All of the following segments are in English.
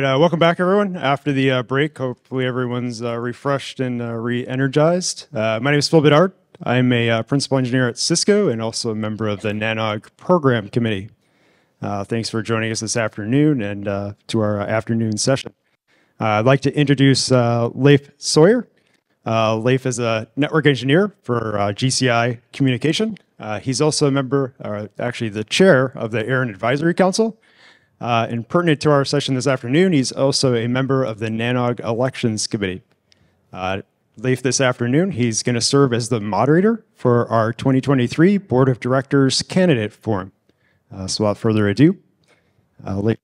right, welcome back, everyone. After the break, hopefully everyone's refreshed and re-energized. My name is Phil Bedard. I'm a principal engineer at Cisco and also a member of the NANOG Program Committee. Thanks for joining us this afternoon and to our afternoon session. I'd like to introduce Leif Sawyer. Leif is a network engineer for GCI Communication. He's also a member, actually the chair of the Aaron Advisory Council. And pertinent to our session this afternoon, he's also a member of the NANOG Elections Committee. Leif, this afternoon, he's going to serve as the moderator for our 2023 Board of Directors Candidate Forum. So without further ado, Leif.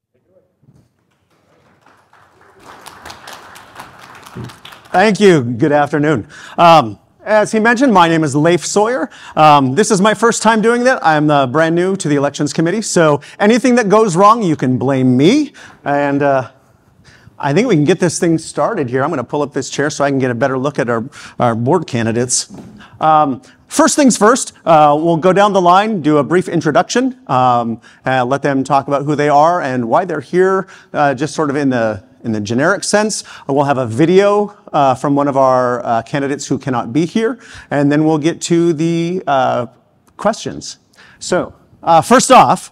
Thank you. Good afternoon. As he mentioned, my name is Leif Sawyer. This is my first time doing that. I'm brand new to the Elections Committee, so anything that goes wrong, you can blame me. And I think we can get this thing started here. I'm going to pull up this chair so I can get a better look at our board candidates. First things first, we'll go down the line, do a brief introduction, let them talk about who they are and why they're here, just sort of in the generic sense. We'll have a video from one of our candidates who cannot be here, and then we'll get to the questions. So, first off,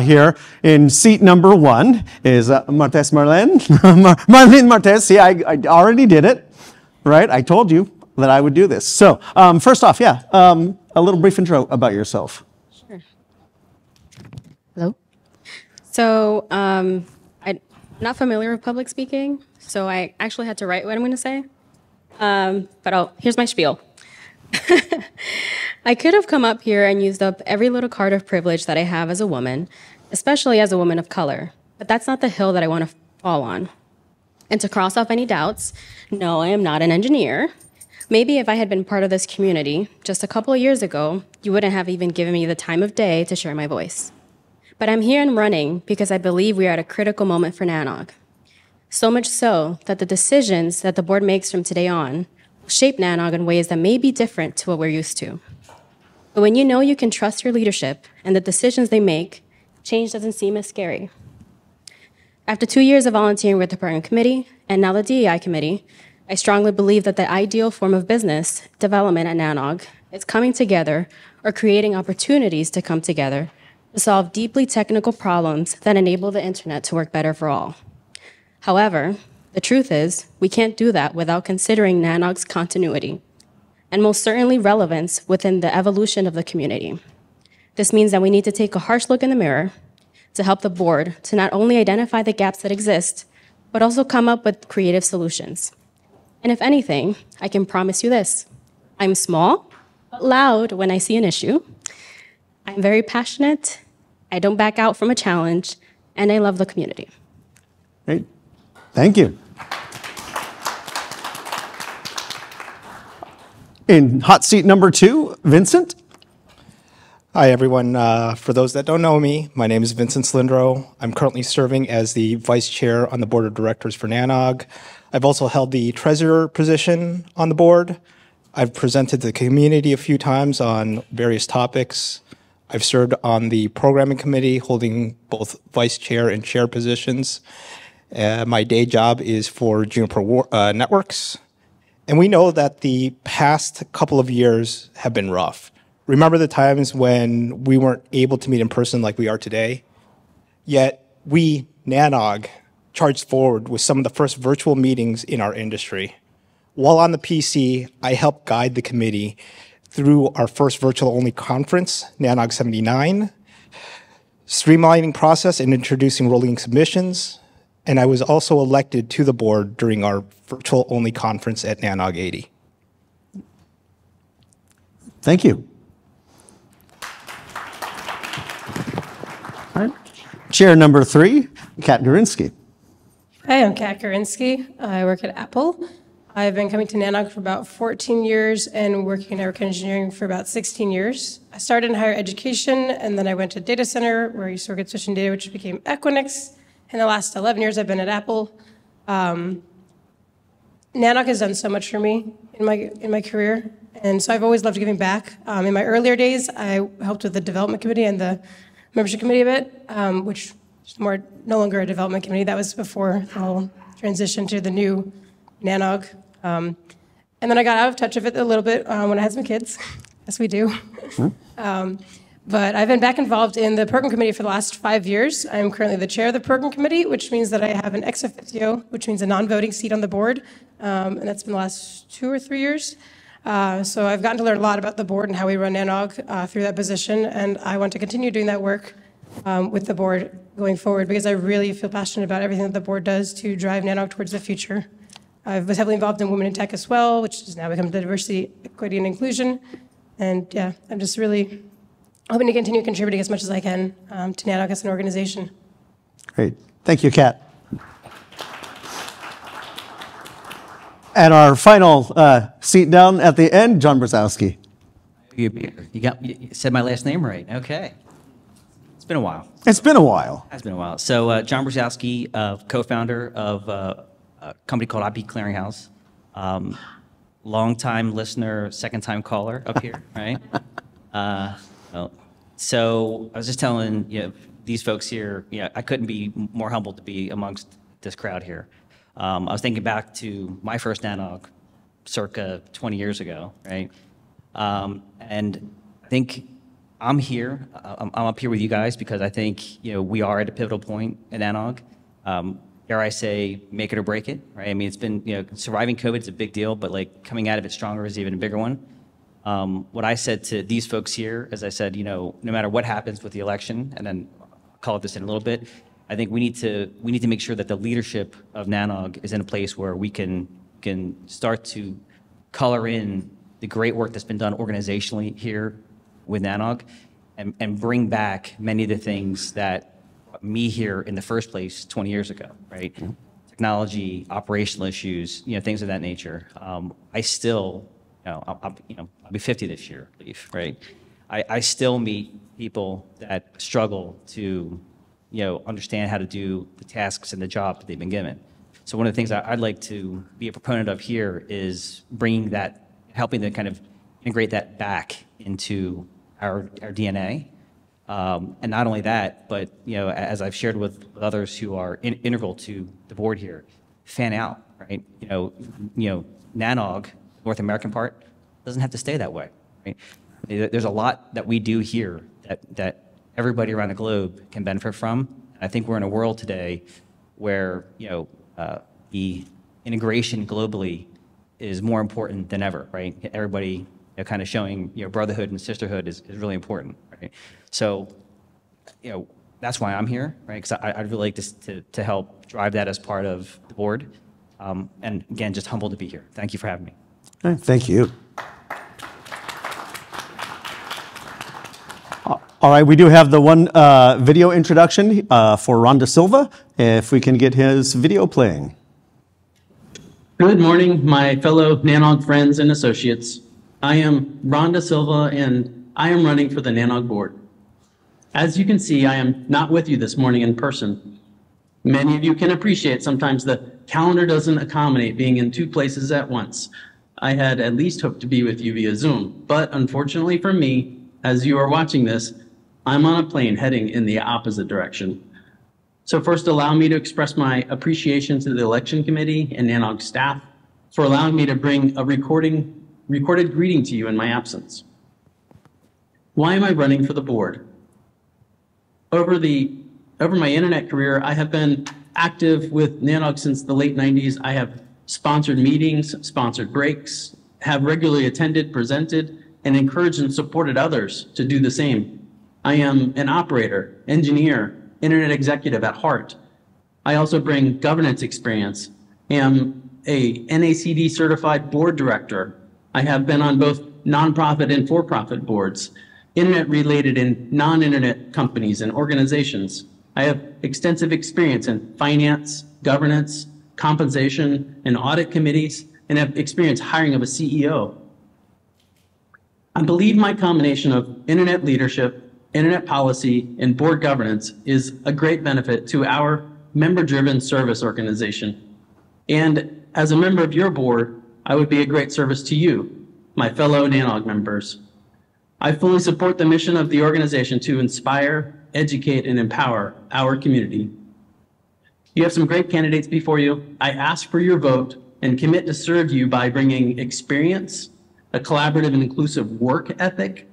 here in seat number 1 is Marlin. Marlin Martes. See, I already did it, right? I told you that I would do this. So, first off, yeah, a little brief intro about yourself. Sure. Hello. So, I'm not familiar with public speaking, so I actually had to write what I'm going to say. But here's my spiel. I could have come up here and used up every little card of privilege that I have as a woman, especially as a woman of color. But that's not the hill that I want to fall on. And to cross off any doubts, no, I am not an engineer. Maybe if I had been part of this community just a couple of years ago, you wouldn't have even given me the time of day to share my voice. But I'm here and running because I believe we are at a critical moment for NANOG. So much so that the decisions that the board makes from today on will shape NANOG in ways that may be different to what we're used to. But when you know you can trust your leadership and the decisions they make, change doesn't seem as scary. After 2 years of volunteering with the Program Committee and now the DEI Committee, I strongly believe that the ideal form of business development at NANOG is coming together or creating opportunities to come together to solve deeply technical problems that enable the internet to work better for all. However, the truth is, we can't do that without considering NANOG's continuity, and most certainly relevance within the evolution of the community. This means that we need to take a harsh look in the mirror to help the board to not only identify the gaps that exist, but also come up with creative solutions. And if anything, I can promise you this: I'm small, but loud when I see an issue. I'm very passionate, I don't back out from a challenge, and I love the community. Great. Thank you. In hot seat number 2, Vincent. Hi, everyone. For those that don't know me, my name is Vincent Celindro. I'm currently serving as the vice chair on the board of directors for NANOG. I've also held the treasurer position on the board. I've presented to the community a few times on various topics. I've served on the programming committee, holding both vice chair and chair positions. My day job is for Juniper Networks. And we know that the past couple of years have been rough. Remember the times when we weren't able to meet in person like we are today? Yet we, NANOG, charged forward with some of the first virtual meetings in our industry. While on the PC, I helped guide the committee through our first virtual-only conference, NANOG 79, streamlining process and introducing rolling submissions, and I was also elected to the board during our virtual-only conference at NANOG 80. Thank you. All right. Chair number 3, Kat Gurinsky. Hi, I'm Kat Gurinsky. I work at Apple. I've been coming to NANOG for about 14 years and working in network engineering for about 16 years. I started in higher education, and then I went to data center, where I used to work at switching data, which became Equinix. In the last 11 years, I've been at Apple. NANOG has done so much for me in my career, and so I've always loved giving back. In my earlier days, I helped with the development committee and the membership committee a bit, which no longer a development committee. That was before the whole transition to the new NANOG. And then I got out of touch with it a little bit when I had some kids. Yes, we do. But I've been back involved in the program committee for the last 5 years. I'm currently the chair of the program committee, which means that I have an ex officio, which means a non-voting seat on the board. And that's been the last 2 or 3 years. So I've gotten to learn a lot about the board and how we run NANOG through that position. And I want to continue doing that work with the board going forward because I really feel passionate about everything that the board does to drive NANOG towards the future. I was heavily involved in Women in Tech as well, which has now become Diversity, Equity, and Inclusion. And yeah, I'm just really hoping to continue contributing as much as I can to NANOG as an organization. Great. Thank you, Kat. And our final seat down at the end, John Brzozowski. You said my last name right. Okay. It's been a while. It's been a while. It's been a while. So John Brzozowski, co-founder of a company called IP Clearinghouse. Long-time listener, second-time caller up here, right? So I was just telling these folks here, I couldn't be more humbled to be amongst this crowd here. I was thinking back to my first NANOG circa 20 years ago, right? And I think I'm here. I'm up here with you guys because I think we are at a pivotal point in NANOG. Dare I say, make it or break it, right? I mean, it's been surviving COVID is a big deal, but like coming out of it stronger is even a bigger one. What I said to these folks here, as I said, no matter what happens with the election, and then I'll call this in a little bit, I think we need to make sure that the leadership of NANOG is in a place where we can start to color in the great work that's been done organizationally here with NANOG, and bring back many of the things that got me here in the first place 20 years ago, right? Mm-hmm. Technology, operational issues, things of that nature. I still, I'll be 50 this year, Leif, right? I still meet people that struggle to understand how to do the tasks and the job that they've been given. So one of the things I'd like to be a proponent of here is bringing that, helping to kind of integrate that back into our DNA. And not only that, but as I've shared with others who are integral to the board here, fan out, right? NANOG, North American part, doesn't have to stay that way, right? There's a lot that we do here that everybody around the globe can benefit from. I think we're in a world today where the integration globally is more important than ever, right? Everybody kind of showing brotherhood and sisterhood is really important, right? So that's why I'm here, right? Because I'd really like to help drive that as part of the board. And again, just humbled to be here. Thank you for having me. All right, thank you. All right, we do have the one video introduction for Rhonda Silva. If we can get his video playing. Good morning, my fellow NANOG friends and associates. I am Rhonda Silva, and I am running for the NANOG board. As you can see, I am not with you this morning in person. Many of you can appreciate sometimes the calendar doesn't accommodate being in 2 places at once. I had at least hoped to be with you via Zoom, but unfortunately for me, as you are watching this, I'm on a plane heading in the opposite direction. So first, allow me to express my appreciation to the Election Committee and NANOG staff for allowing me to bring a recorded greeting to you in my absence. Why am I running for the board? Over my internet career, I have been active with NANOG since the late 90s. I have sponsored meetings, sponsored breaks, have regularly attended, presented, and encouraged and supported others to do the same. I am an operator, engineer, internet executive at heart. I also bring governance experience, am a NACD certified board director. I have been on both nonprofit and for-profit boards, internet-related and non-internet companies and organizations. I have extensive experience in finance, governance, compensation, and audit committees, and have experience hiring of a CEO. I believe my combination of internet leadership, internet policy, and board governance is a great benefit to our member-driven service organization. And as a member of your board, I would be a great service to you, my fellow NANOG members. I fully support the mission of the organization to inspire, educate, and empower our community. You have some great candidates before you. I ask for your vote and commit to serve you by bringing experience, a collaborative and inclusive work ethic,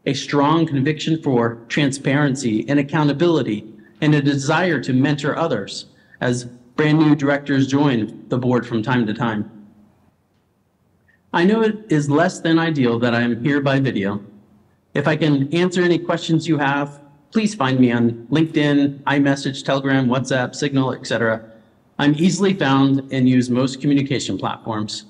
a strong conviction for transparency and accountability, and a desire to mentor others as brand new directors join the board from time to time. I know it is less than ideal that I am here by video. If I can answer any questions you have, please find me on LinkedIn, iMessage, Telegram, WhatsApp, Signal, etc. I'm easily found and use most communication platforms.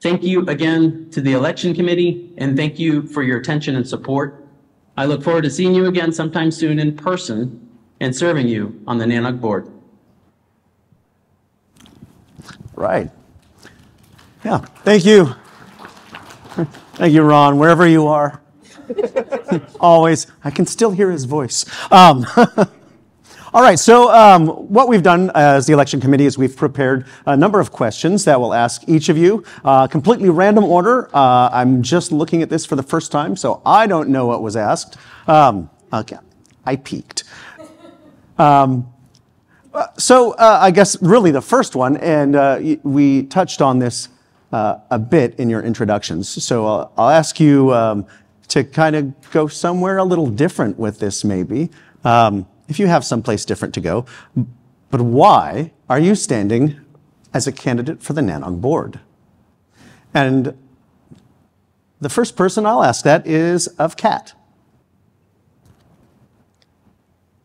Thank you again to the election committee, and thank you for your attention and support. I look forward to seeing you again sometime soon in person and serving you on the NANOG board. Right. Yeah, thank you. Thank you, Ron, wherever you are. Always. I can still hear his voice. All right, so what we've done as the election committee is we've prepared a number of questions that we'll ask each of you. Completely random order. I'm just looking at this for the first time, so I don't know what was asked. Okay, I peeked. So I guess really the first one, and we touched on this a bit in your introductions. So I'll ask you to kind of go somewhere a little different with this maybe, if you have someplace different to go. But why are you standing as a candidate for the NANOG board? And the first person I'll ask that is of Kat.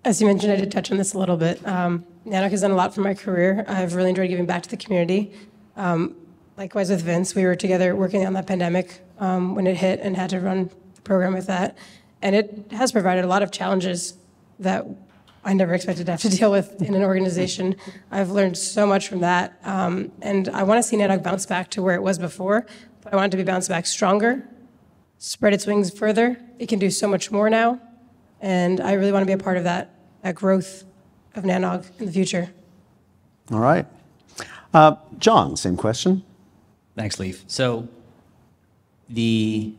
As you mentioned, I did touch on this a little bit. NANOG has done a lot for my career. I've really enjoyed giving back to the community. Likewise with Vince, we were together working on that pandemic when it hit and had to run the program with that. And it has provided a lot of challenges that I never expected to have to deal with in an organization. I've learned so much from that. And I want to see NANOG bounce back to where it was before, but I want it to be bounced back stronger, spread its wings further. It can do so much more now. And I really want to be a part of that growth of NANOG in the future. All right. John, same question. Thanks, Leif. So to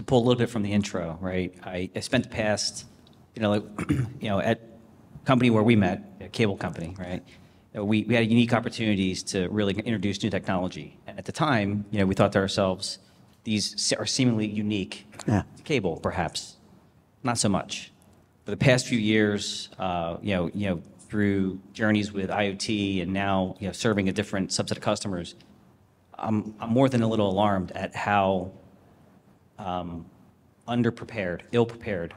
pull a little bit from the intro, right? I spent the past, at a company where we met, a cable company, right? We had unique opportunities to really introduce new technology. And at the time, we thought to ourselves, these are seemingly unique to cable, perhaps. Not so much. For the past few years, through journeys with IoT and now serving a different subset of customers, I'm more than a little alarmed at how underprepared, ill-prepared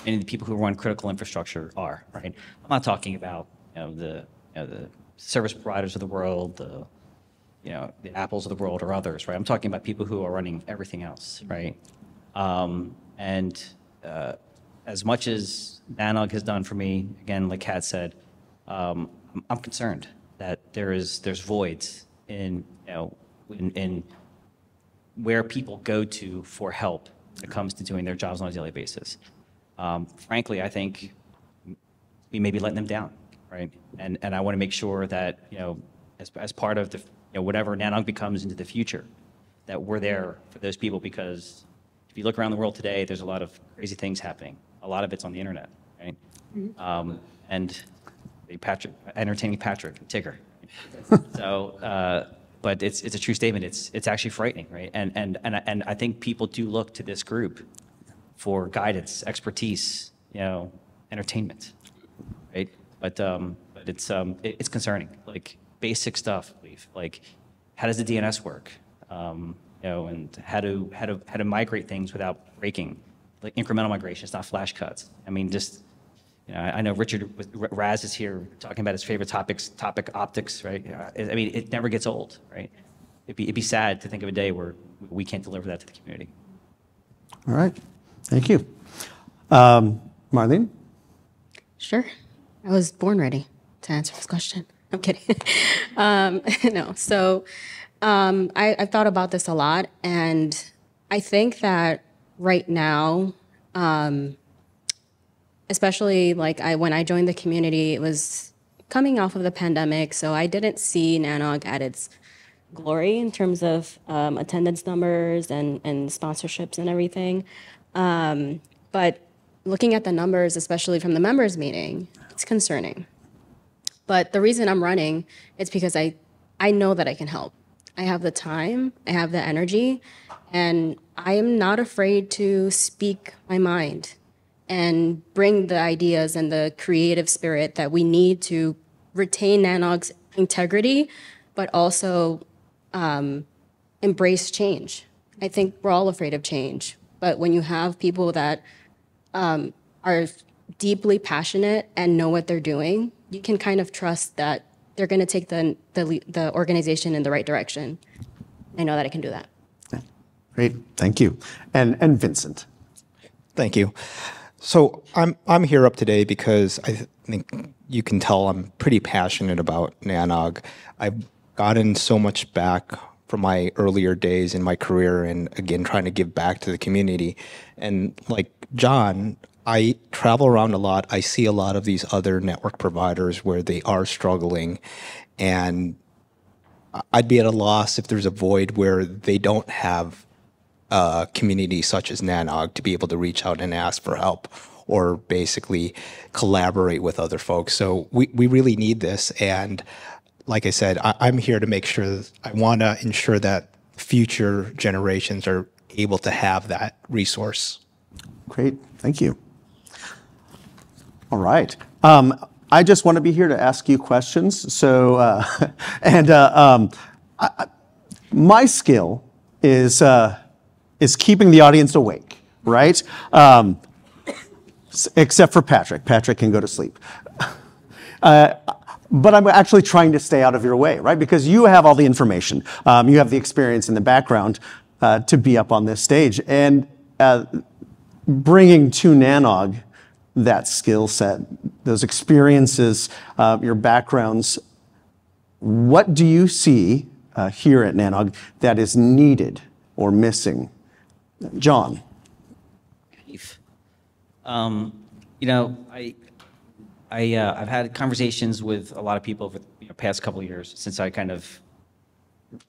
many of the people who run critical infrastructure are. Right? I'm not talking about the service providers of the world, the Apples of the world or others. Right? I'm talking about people who are running everything else. Right? As much as NANOG has done for me, again, like Kat said, I'm concerned that there's voids in where people go to for help when it comes to doing their jobs on a daily basis. Frankly, I think we may be letting them down, right? And I want to make sure that as part of the whatever NANOG becomes into the future, that we're there for those people, because if you look around the world today, there's a lot of crazy things happening. A lot of it's on the internet, right? Mm-hmm. And entertaining Patrick, Tigger. So, but it's a true statement. It's actually frightening, right? And I think people do look to this group for guidance, expertise, entertainment, right? But it's concerning. Like basic stuff, like how does the DNS work? And how to migrate things without breaking. Like incremental migration, it's not flash cuts. I mean, just, I know Richard Raz is here talking about his favorite topic optics, right? I mean, it never gets old, right? It'd be sad to think of a day where we can't deliver that to the community. All right, thank you. Marlene? Sure. I was born ready to answer this question. I'm kidding. No, so I've thought about this a lot, and I think that right now, especially when I joined the community, it was coming off of the pandemic, so I didn't see NANOG at its glory in terms of attendance numbers and sponsorships and everything. But looking at the numbers, especially from the members meeting, it's concerning. But the reason I'm running is because I know that I can help. I have the time, I have the energy, and I am not afraid to speak my mind and bring the ideas and the creative spirit that we need to retain NANOG's integrity, but also embrace change. I think we're all afraid of change, but when you have people that are deeply passionate and know what they're doing, you can kind of trust that they're going to take the organization in the right direction. I know that I can do that. Great, thank you. And Vincent. Thank you. So I'm here up today because I think you can tell I'm pretty passionate about NANOG. I've gotten so much back from my earlier days in my career, and again trying to give back to the community. And like John, I travel around a lot. I see a lot of these other network providers where they are struggling, and I'd be at a loss if there's a void where they don't have a community such as NANOG to be able to reach out and ask for help or basically collaborate with other folks. So we really need this. And like I said, I'm here to make sure that I want to ensure that future generations are able to have that resource. Great, thank you. All right. I just want to be here to ask you questions. So, my skill is keeping the audience awake, right? Except for Patrick. Patrick can go to sleep. But I'm actually trying to stay out of your way, right? Because you have all the information. You have the experience in the background to be up on this stage. And bringing to NANOG that skill set, those experiences, your backgrounds, what do you see here at NANOG that is needed or missing? John. You know, I've had conversations with a lot of people over the past couple of years since I kind of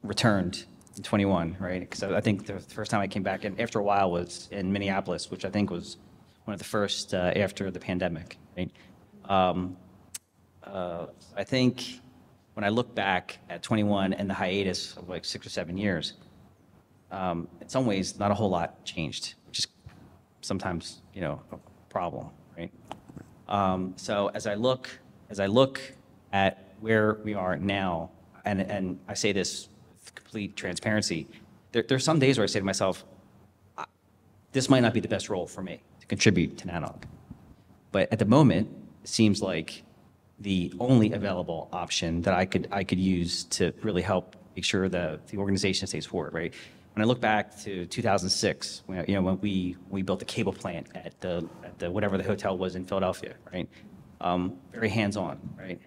returned in 21, right? Because I think the first time I came back, and after a while, was in Minneapolis, which I think was one of the first after the pandemic, right? I think when I look back at 21 and the hiatus of like 6 or 7 years, in some ways, not a whole lot changed, which is sometimes, you know, a problem, right? So as I look at where we are now, and I say this with complete transparency, there's some days where I say to myself, this might not be the best role for me to contribute to NANOG. But at the moment, it seems like the only available option that I could use to really help make sure that the organization stays forward, right? When I look back to 2006, when we built the cable plant at the whatever the hotel was in Philadelphia, right? Very hands-on, right?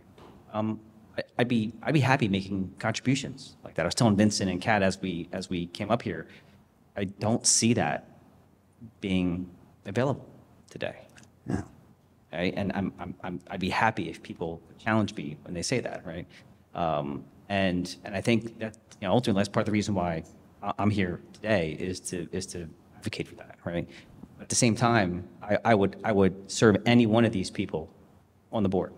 I'd be happy making contributions like that. I was telling Vincent and Kat as we came up here, I don't see that being available today. Yeah. Right? And I'd be happy if people challenge me when they say that, right? And I think that ultimately that's part of the reason why I'm here today is to advocate for that, right? At the same time, I would serve any one of these people on the board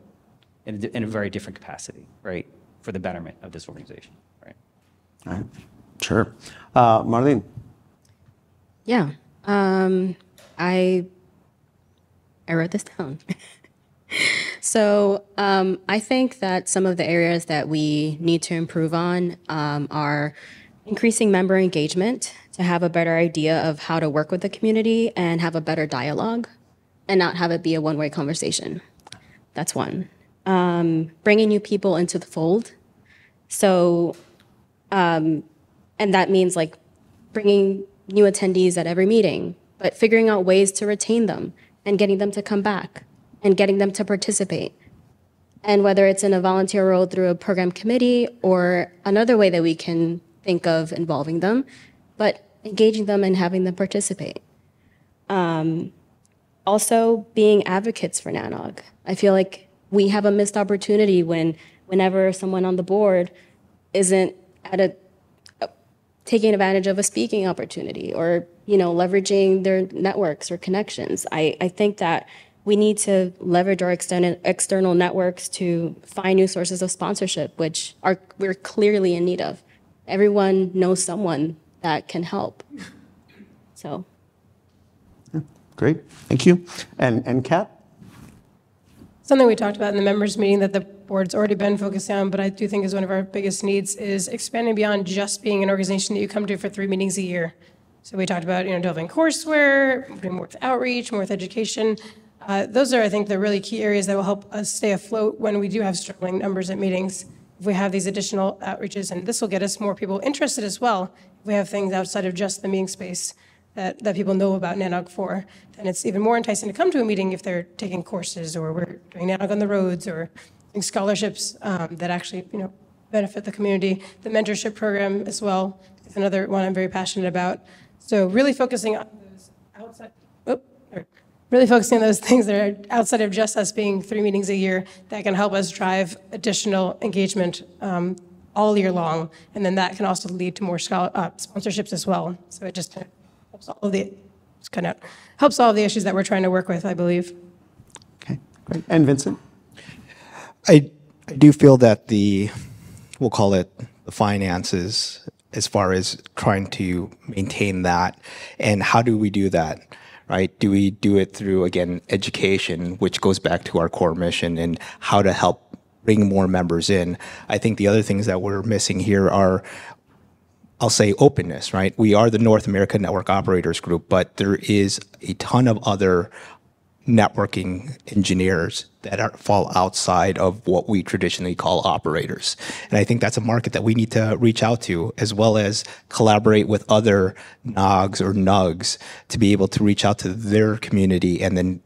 in a very different capacity, right, for the betterment of this organization, right? All right. Sure. Marlene. Yeah. I wrote this down. So I think that some of the areas that we need to improve on are increasing member engagement to have a better idea of how to work with the community and have a better dialogue and not have it be a one-way conversation. That's one. Bringing new people into the fold. So, and that means like bringing new attendees at every meeting, but figuring out ways to retain them and getting them to come back and getting them to participate. And whether it's in a volunteer role through a program committee or another way that we can think of involving them, but engaging them and having them participate. Also being advocates for NANOG. I feel like we have a missed opportunity whenever someone on the board isn't at taking advantage of a speaking opportunity or, leveraging their networks or connections. I think that we need to leverage our external networks to find new sources of sponsorship, which we're clearly in need of. Everyone knows someone that can help. So. Great, thank you. And Kat? Something we talked about in the members' meeting that the board's already been focusing on, but I do think is one of our biggest needs, is expanding beyond just being an organization that you come to for 3 meetings a year. So we talked about, developing courseware, doing more with outreach, more with education. Those are, I think, the really key areas that will help us stay afloat when we do have struggling numbers at meetings. If we have these additional outreaches, and this will get us more people interested as well, if we have things outside of just the meeting space that people know about NANOG for, then it's even more enticing to come to a meeting if they're taking courses or we're doing NANOG on the roads or doing scholarships that actually, benefit the community. The mentorship program as well is another one I'm very passionate about. So really focusing on those those things that are outside of just us being 3 meetings a year that can help us drive additional engagement all year long. And then that can also lead to more sponsorships as well. So it just helps helps all of the issues that we're trying to work with, I believe. Okay, great. And Vincent? I do feel that we'll call it the finances, as far as trying to maintain that, and how do we do that, right? Do we do it through, again, education, which goes back to our core mission, and how to help bring more members in? I think the other things that we're missing here are, I'll say, openness, right? We are the North American Network Operators Group, but there is a ton of other networking engineers that fall outside of what we traditionally call operators. And I think that's a market that we need to reach out to, as well as collaborate with other NOGs or NUGs to be able to reach out to their community and then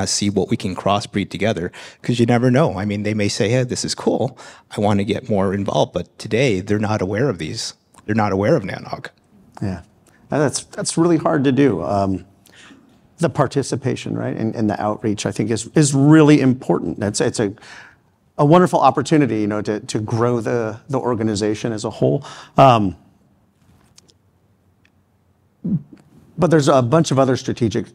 see what we can crossbreed together. Because you never know. I mean, they may say, hey, this is cool, I want to get more involved. But today, they're not aware of these. They're not aware of NANOG. Yeah, that's really hard to do. The participation, right, and the outreach, I think, is really important. It's a wonderful opportunity, to grow the organization as a whole. But there's a bunch of other strategic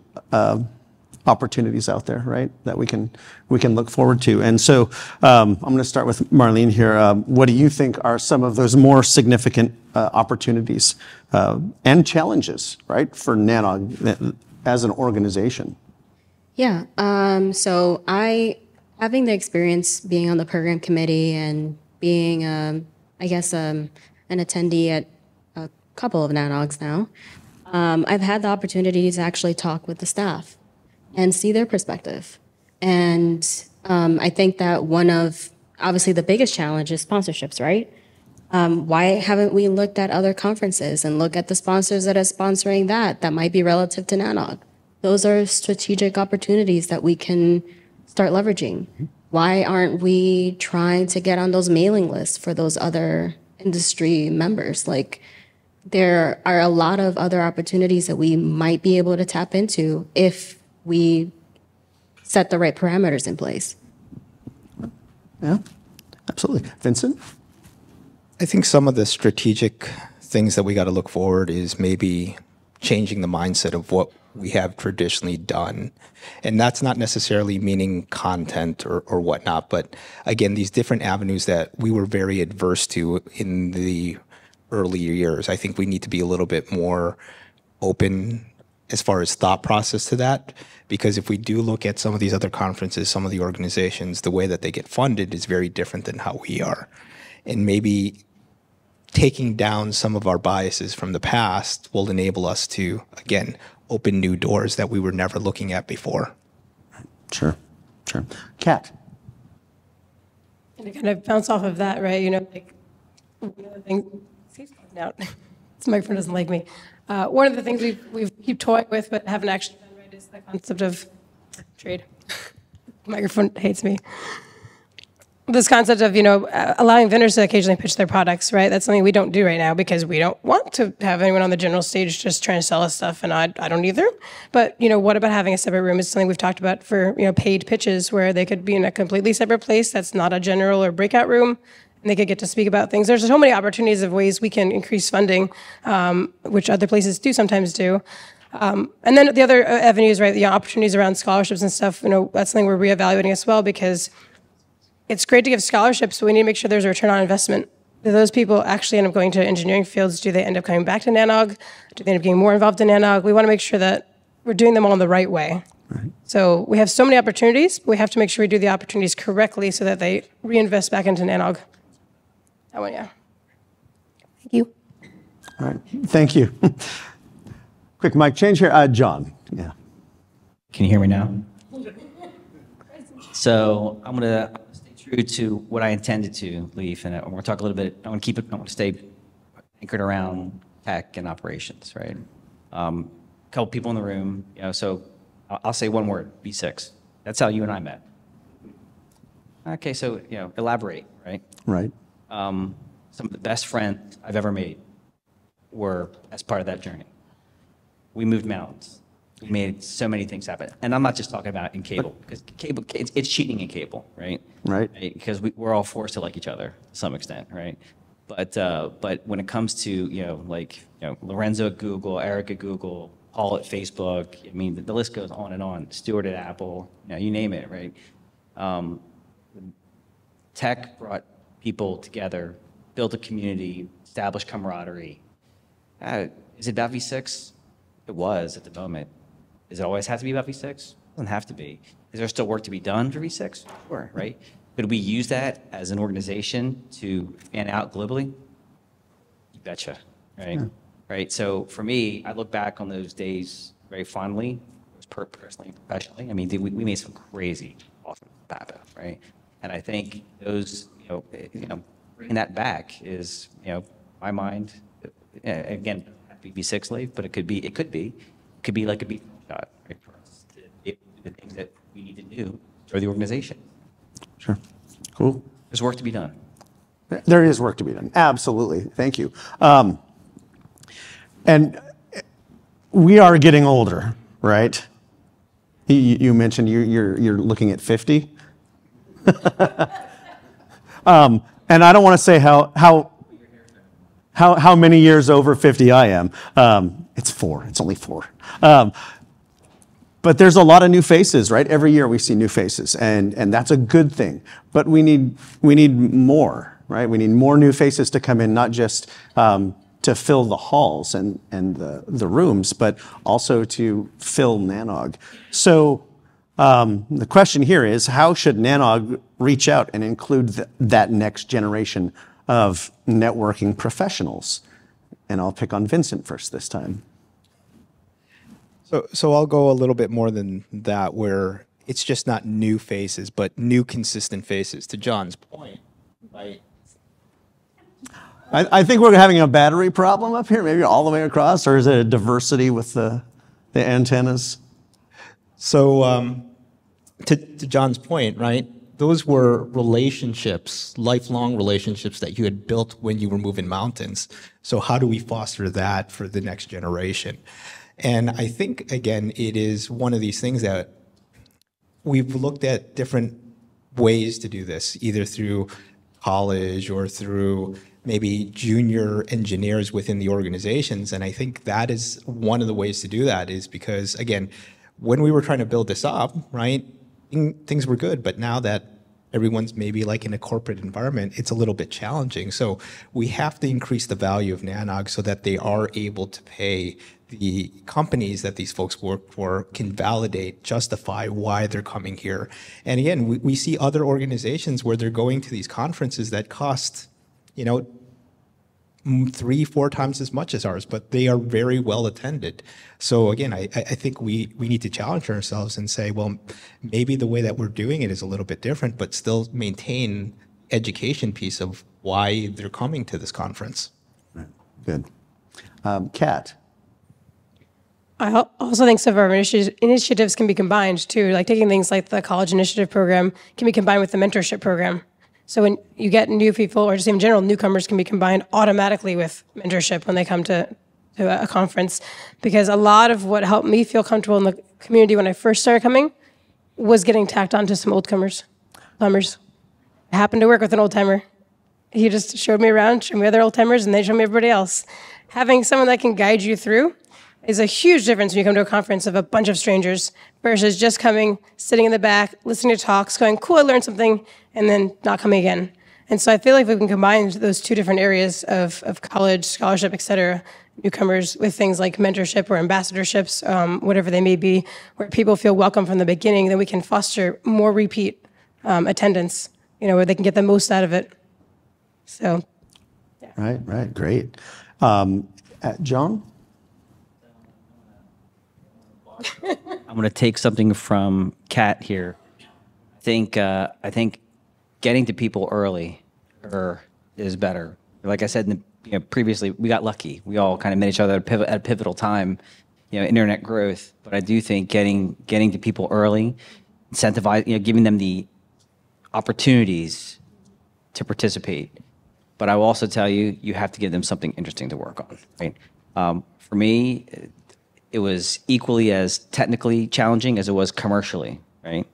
opportunities out there, right, that we can look forward to. And so I'm going to start with Marlene here. What do you think are some of those more significant opportunities and challenges, right, for NANOG as an organization? Yeah, so having the experience being on the program committee and being, an attendee at a couple of NANOGs now, I've had the opportunity to actually talk with the staff and see their perspective. And I think that obviously the biggest challenge is sponsorships, right? Why haven't we looked at other conferences and look at the sponsors that are sponsoring that might be relative to NANOG? Those are strategic opportunities that we can start leveraging. Why aren't we trying to get on those mailing lists for those other industry members? Like, there are a lot of other opportunities that we might be able to tap into if we set the right parameters in place. Yeah, absolutely. Vincent? I think some of the strategic things that we got to look forward is maybe changing the mindset of what we have traditionally done. And that's not necessarily meaning content or whatnot, but again, these different avenues that we were very adverse to in the earlier years. I think we need to be a little bit more open as far as thought process to that, because if we do look at some of these other conferences, some of the organizations, the way that they get funded is very different than how we are. And maybe taking down some of our biases from the past will enable us to, again, open new doors that we were never looking at before. Sure. Kat? And to kind of bounce off of that, right, one of the things, he's coming out. This microphone doesn't like me. One of the things we keep toying with but haven't actually done right is the concept of trade. Microphone hates me. This concept of, allowing vendors to occasionally pitch their products, right? That's something we don't do right now because we don't want to have anyone on the general stage just trying to sell us stuff, and I don't either. But, what about having a separate room? Is something we've talked about for, paid pitches where they could be in a completely separate place that's not a general or breakout room, and they could get to speak about things. There's so many opportunities of ways we can increase funding, which other places do sometimes do. And then the other avenues, right, the opportunities around scholarships and stuff, that's something we're reevaluating as well, because it's great to give scholarships, but we need to make sure there's a return on investment. Do those people actually end up going to engineering fields? Do they end up coming back to NANOG? Do they end up getting more involved in NANOG? We want to make sure that we're doing them all in the right way. Right. So we have so many opportunities, but we have to make sure we do the opportunities correctly so that they reinvest back into NANOG. That one, yeah. Thank you. All right, thank you. Quick mic change here. John, yeah. Can you hear me now? So I'm going to stay true to what I intended to, Leif, and I'm going to talk a little bit. I want to stay anchored around tech and operations, right? A couple people in the room, so I'll say one word, V6. That's how you and I met. Okay, so, elaborate, right? Right. Some of the best friends I've ever made were as part of that journey. We moved mountains. We made so many things happen. And I'm not just talking about in cable, because cable, it's cheating in cable, right? Right. Because we're all forced to like each other to some extent, right? But when it comes to, Lorenzo at Google, Eric at Google, Paul at Facebook, I mean, the list goes on and on. Stuart at Apple, you name it, right? Tech brought people together, built a community, established camaraderie. Is it about V6? It was at the moment. Does it always have to be about V6? It doesn't have to be. Is there still work to be done for V6? Sure, right? Could we use that as an organization to fan out globally? You betcha, right? Yeah. Right. So for me, I look back on those days very fondly, personally and professionally. I mean, we made some crazy, awesome happen, right? And I think those, bringing that back is, my mind. Again, V6 Leif, but it could be like a beat shot, right, for us to do the things that we need to do for the organization. Sure. Cool. There's work to be done. There is work to be done. Absolutely. Thank you. And we are getting older, right? You mentioned you're looking at 50. And I don't want to say how many years over 50 I am. It's 4. It's only 4. But there's a lot of new faces, right? Every year we see new faces, and that's a good thing. But we need more, right? We need more new faces to come in, not just to fill the halls and the rooms, but also to fill NANOG. So the question here is, how should NANOG reach out and include that next generation of networking professionals? And I'll pick on Vincent first this time. So I'll go a little bit more than that, where it's just not new faces, but new consistent faces. To John's point, right? I think we're having a battery problem up here, maybe all the way across, or is it a diversity with the antennas? So to John's point, right? Those were relationships, lifelong relationships that you had built when you were moving mountains. So how do we foster that for the next generation? And I think, again, it is one of these things that we've looked at different ways to do this, either through college or through maybe junior engineers within the organizations. And I think that is one of the ways to do that, is because, again, when we were trying to build this up, right, things were good, but now that everyone's maybe like in a corporate environment, it's a little bit challenging. So we have to increase the value of NANOG so that they are able to pay the companies that these folks work for, can validate, justify why they're coming here. And again, we see other organizations where they're going to these conferences that cost, 3-4 times as much as ours, but they are very well attended. So again, I think we need to challenge ourselves and say, well, maybe the way that we're doing it is a little bit different, but still maintain education piece of why they're coming to this conference. Right. Good. Kat. I also think some of our initiatives can be combined too, like taking things like the college initiative program can be combined with the mentorship program. So when you get new people, or just in general, newcomers can be combined automatically with mentorship when they come to a conference. Because a lot of what helped me feel comfortable in the community when I first started coming was getting tacked onto some old comers. I happened to work with an old timer, He just showed me around, showed me other old timers, and they showed me everybody else. Having someone that can guide you through is a huge difference when you come to a conference of a bunch of strangers versus just coming, sitting in the back, listening to talks, going, cool, I learned something, and then not coming again. And so I feel like we can combine those two different areas of college, scholarship, et cetera, newcomers with things like mentorship or ambassadorships, whatever they may be, where people feel welcome from the beginning, then we can foster more repeat attendance, where they can get the most out of it. So, yeah. Right, great. John? I'm going to take something from Kat here. I think getting to people early is better. Like I said previously, we got lucky. We all kind of met each other at a pivotal time, internet growth. But I do think getting to people early, incentivize, giving them the opportunities to participate. But I will also tell you, you have to give them something interesting to work on. Right? For me, it was equally as technically challenging as it was commercially. Right?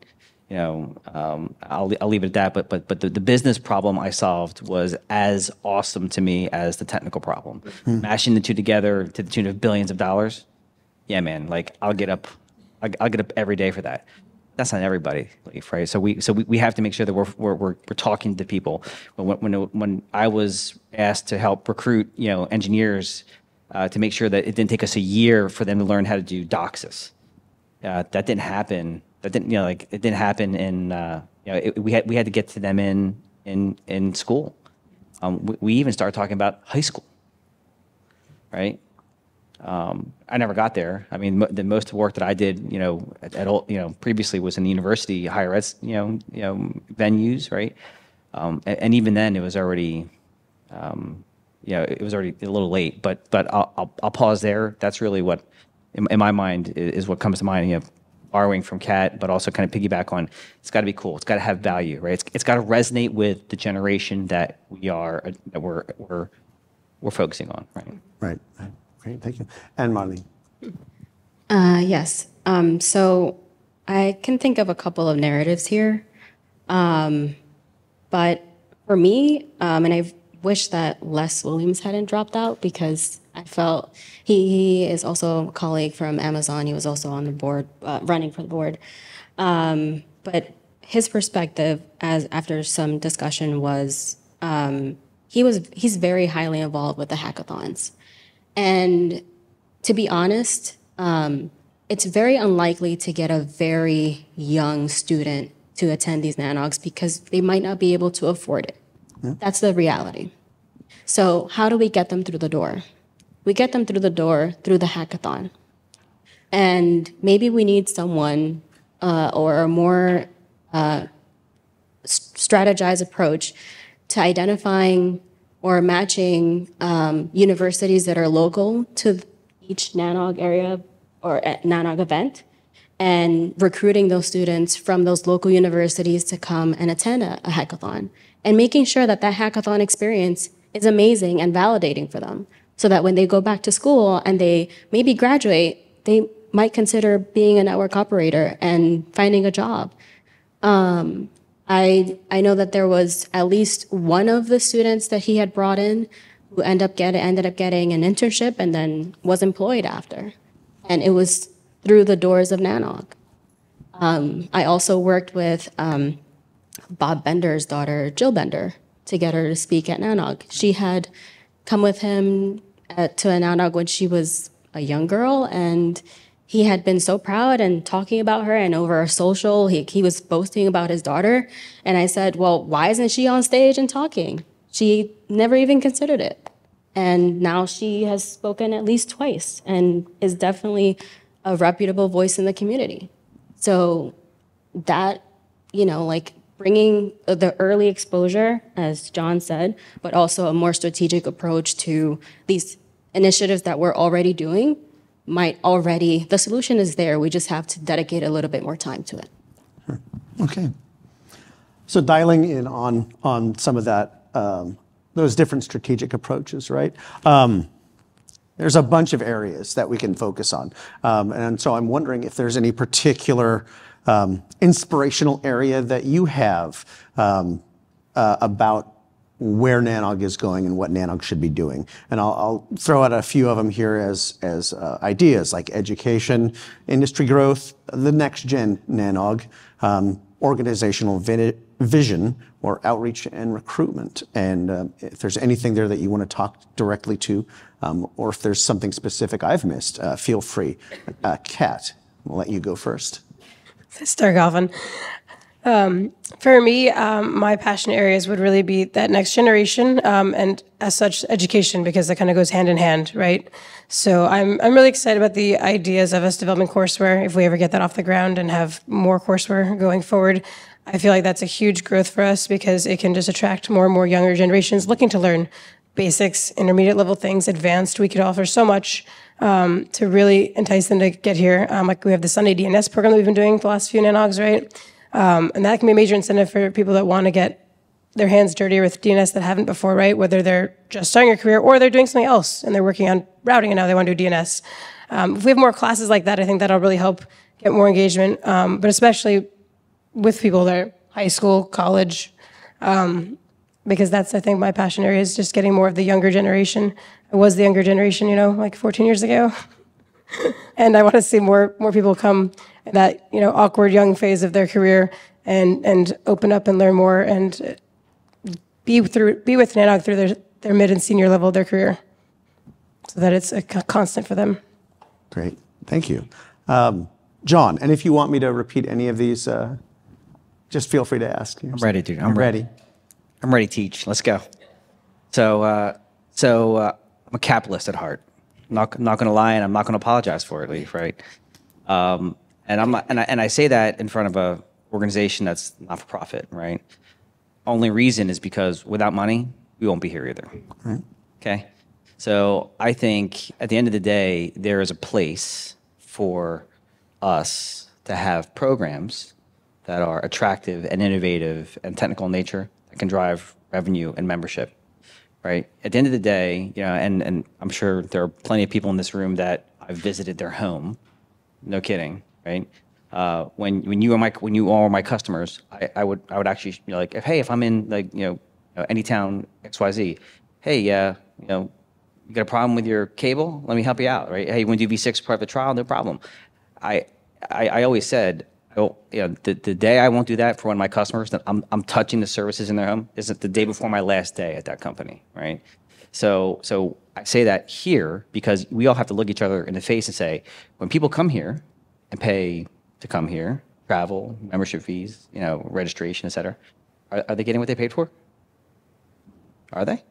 I'll leave it at that. But the business problem I solved was as awesome to me as the technical problem. Mashing the two together to the tune of billions of dollars. Yeah, man. Like I'll get up every day for that. That's not everybody, right? So we have to make sure that we're talking to people. When I was asked to help recruit engineers to make sure that it didn't take us a year for them to learn how to do DOCSIS, that didn't happen. That didn't it didn't happen in we had to get to them in school. We even started talking about high school, right? I never got there. I mean, the most work that I did, previously was in the university higher ed, venues, right? And even then, it was already, it was already a little late. But I'll pause there. That's really what, in my mind, is what comes to mind. Borrowing from Kat, but also kind of piggyback on. It's got to be cool. It's got to have value, right? It's got to resonate with the generation that we're focusing on, right? Right. Great, thank you. And Marlin? Yes. So I can think of a couple of narratives here. But for me, and I wish that Les Williams hadn't dropped out because I felt he is also a colleague from Amazon. He was also on the board, running for the board. But his perspective, after some discussion, was he's very highly involved with the hackathons. And to be honest, it's very unlikely to get a very young student to attend these NANOGs because they might not be able to afford it. Yeah. That's the reality. So how do we get them through the door? We get them through the door through the hackathon. And maybe we need someone or a more strategized approach to identifying or matching universities that are local to each NANOG area or NANOG event and recruiting those students from those local universities to come and attend a hackathon and making sure that that hackathon experience is amazing and validating for them so that when they go back to school and they maybe graduate, they might consider being a network operator and finding a job. I know that there was at least one of the students that he had brought in who ended up getting an internship and then was employed after. And it was through the doors of NANOG. I also worked with Bob Bender's daughter, Jill Bender, to get her to speak at NANOG. She had come with him to a NANOG when she was a young girl, and he had been so proud and talking about her, and over our social, he was boasting about his daughter. And I said, well, why isn't she on stage and talking? She never even considered it. And now she has spoken at least twice and is definitely a reputable voice in the community. So that, like bringing the early exposure, as John said, but also a more strategic approach to these initiatives that we're already doing the solution is there. We just have to dedicate a little bit more time to it. Sure. Okay. So dialing in on some of that, those different strategic approaches, right? There's a bunch of areas that we can focus on. And so I'm wondering if there's any particular inspirational area that you have about where NANOG is going and what NANOG should be doing. And I'll throw out a few of them here as ideas, like education, industry growth, the next gen NANOG, organizational vision, or outreach and recruitment. And if there's anything there that you want to talk directly to, or if there's something specific I've missed, feel free. Kat, I'll let you go first. Start, Galvin. For me, my passion areas would really be that next generation, and as such, education, because that kind of goes hand in hand, right? So I'm really excited about the ideas of us developing courseware, if we ever get that off the ground and have more courseware going forward. I feel like that's a huge growth for us because it can just attract more and more younger generations looking to learn basics, intermediate level things, advanced. We could offer so much to really entice them to get here. Like we have the Sunday DNS program that we've been doing for the last few NANOGs, right? And that can be a major incentive for people that want to get their hands dirty with DNS that haven't before, right? Whether they're just starting a career or they're doing something else and they're working on routing and now they want to do DNS. If we have more classes like that, I think that'll really help get more engagement, but especially with people that are high school, college, because that's, I think, my passion area is just getting more of the younger generation. I was the younger generation, like 14 years ago. And I want to see more people come in that, awkward young phase of their career and open up and learn more and be with NANOG through their mid and senior level of their career so that it's a constant for them. Great. Thank you. John, and if you want me to repeat any of these, just feel free to ask. I'm ready, dude. I'm ready. I'm ready to teach. Let's go. So I'm a capitalist at heart. Not going to lie, and I'm not going to apologize for it, Leif, right? And I say that in front of a organization that's not for profit, right? Only reason is because without money, we won't be here either. Right. Okay. So I think at the end of the day, there is a place for us to have programs that are attractive and innovative and technical in nature that can drive revenue and membership, right? At the end of the day, and I'm sure there are plenty of people in this room that I've visited their home. No kidding, right? When you are my customers, I would actually like if I'm in any town XYZ, hey, you got a problem with your cable? Let me help you out, right? Hey, you want to do V6 private trial? No problem. I always said, the day I won't do that for one of my customers, that I'm touching the services in their home, is the day before my last day at that company, right? So I say that here because we all have to look each other in the face and say, when people come here and pay to come here, travel, membership fees, registration, et cetera, are they getting what they paid for? Are they?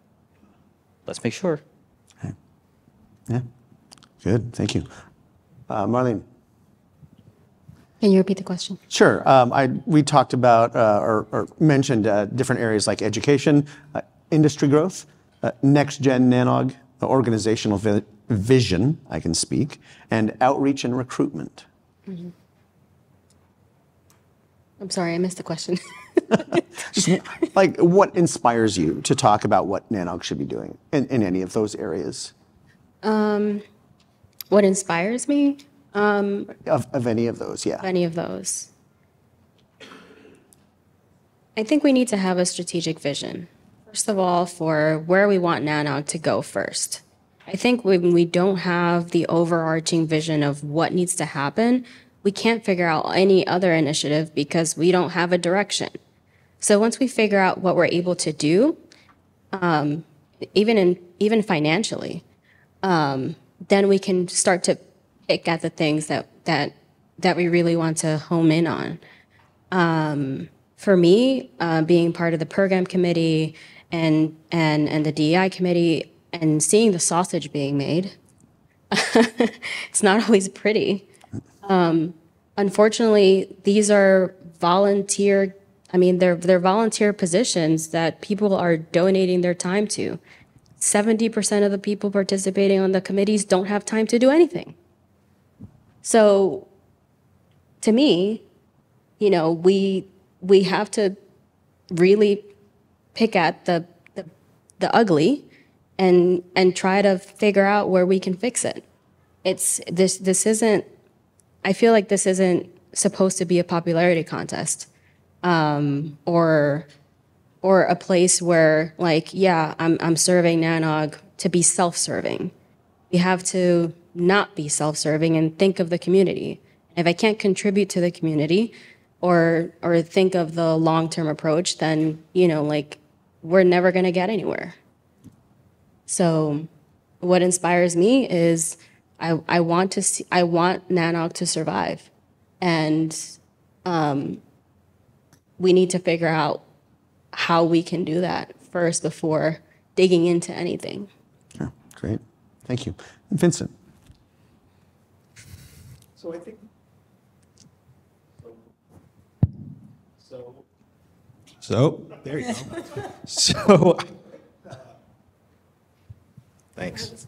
Let's make sure. Okay. Yeah, good, thank you. Marlene. Can you repeat the question? Sure. We talked about or mentioned different areas like education, industry growth, next-gen NANOG, organizational vision, I can speak, and outreach and recruitment. Mm-hmm. I'm sorry, I missed the question. Just what inspires you to talk about what NANOG should be doing in any of those areas? What inspires me? Of any of those, yeah. Any of those. I think we need to have a strategic vision. First of all, for where we want NANOG to go first. I think when we don't have the overarching vision of what needs to happen, we can't figure out any other initiative because we don't have a direction. So once we figure out what we're able to do, even financially, then we can start to pick at the things that we really want to home in on. For me, being part of the program committee and the DEI committee and seeing the sausage being made, it's not always pretty. Unfortunately, these are volunteer. They're volunteer positions that people are donating their time to. 70% of the people participating on the committees don't have time to do anything. So, to me, we have to really pick at the ugly and try to figure out where we can fix it. This isn't. I feel like this isn't supposed to be a popularity contest, or or a place where, like, yeah, I'm serving NANOG to be self-serving. We have to not be self-serving and think of the community. If I can't contribute to the community or think of the long-term approach, then, you know, like, we're never going to get anywhere. So what inspires me is I want NANOG to survive. And we need to figure out how we can do that first before digging into anything. Yeah, great. Thank you. Vincent. So I think. So there you go. So thanks.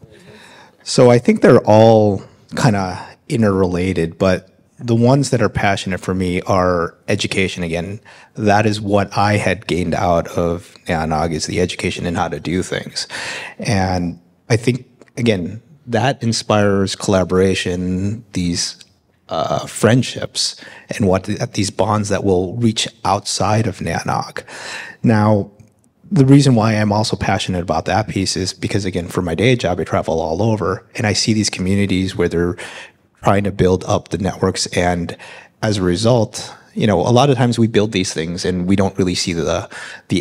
So I think they're all kind of interrelated, but the ones that are passionate for me are education again. That is what I had gained out of NANOG, is the education in how to do things. And I think, again, that inspires collaboration, these friendships, and these bonds that will reach outside of NANOG. Now, the reason why I'm also passionate about that piece is because, again, for my day job, I travel all over, and I see these communities where they're trying to build up the networks, and as a result, you know, a lot of times we build these things and we don't really see the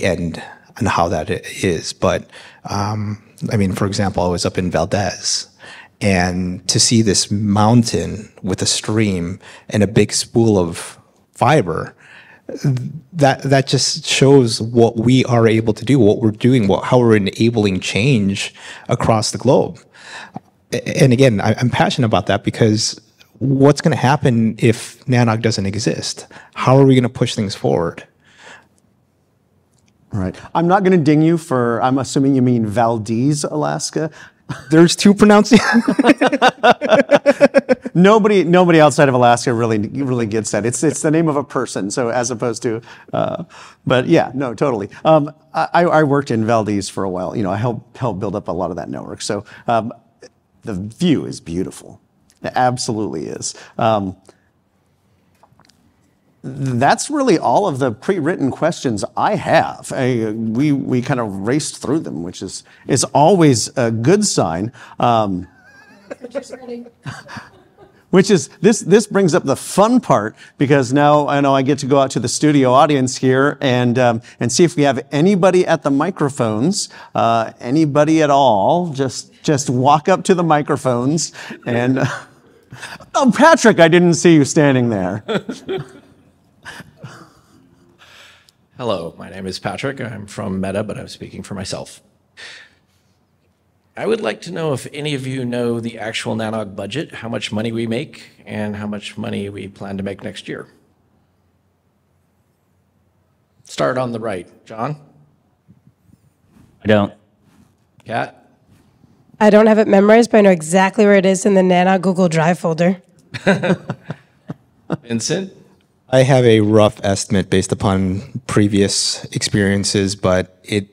end and how that is. But I mean, for example, I was up in Valdez, and to see this mountain with a stream and a big spool of fiber, that just shows what we are able to do, what we're doing, how we're enabling change across the globe. And again, I'm passionate about that because what's going to happen if NANOG doesn't exist? How are we going to push things forward? All right. I'm not going to ding you for, I'm assuming you mean Valdez, Alaska. There's two pronunciations. Nobody outside of Alaska really gets that. It's the name of a person, so as opposed to, but yeah, no, totally. I worked in Valdez for a while. You know, I helped build up a lot of that network. So the view is beautiful. It absolutely is. That's really all of the pre-written questions I have. We kind of raced through them, which is always a good sign. Which is, this brings up the fun part, because now I know I get to go out to the studio audience here and see if we have anybody at the microphones, anybody at all. Just walk up to the microphones and, oh, Patrick, I didn't see you standing there. Hello, my name is Patrick. I'm from Meta, but I'm speaking for myself. I would like to know if any of you know the actual NANOG budget, how much money we make, and how much money we plan to make next year. Start on the right. John? I don't. Kat? I don't have it memorized, but I know exactly where it is in the NANOG Google Drive folder. Vincent? I have a rough estimate based upon previous experiences, but it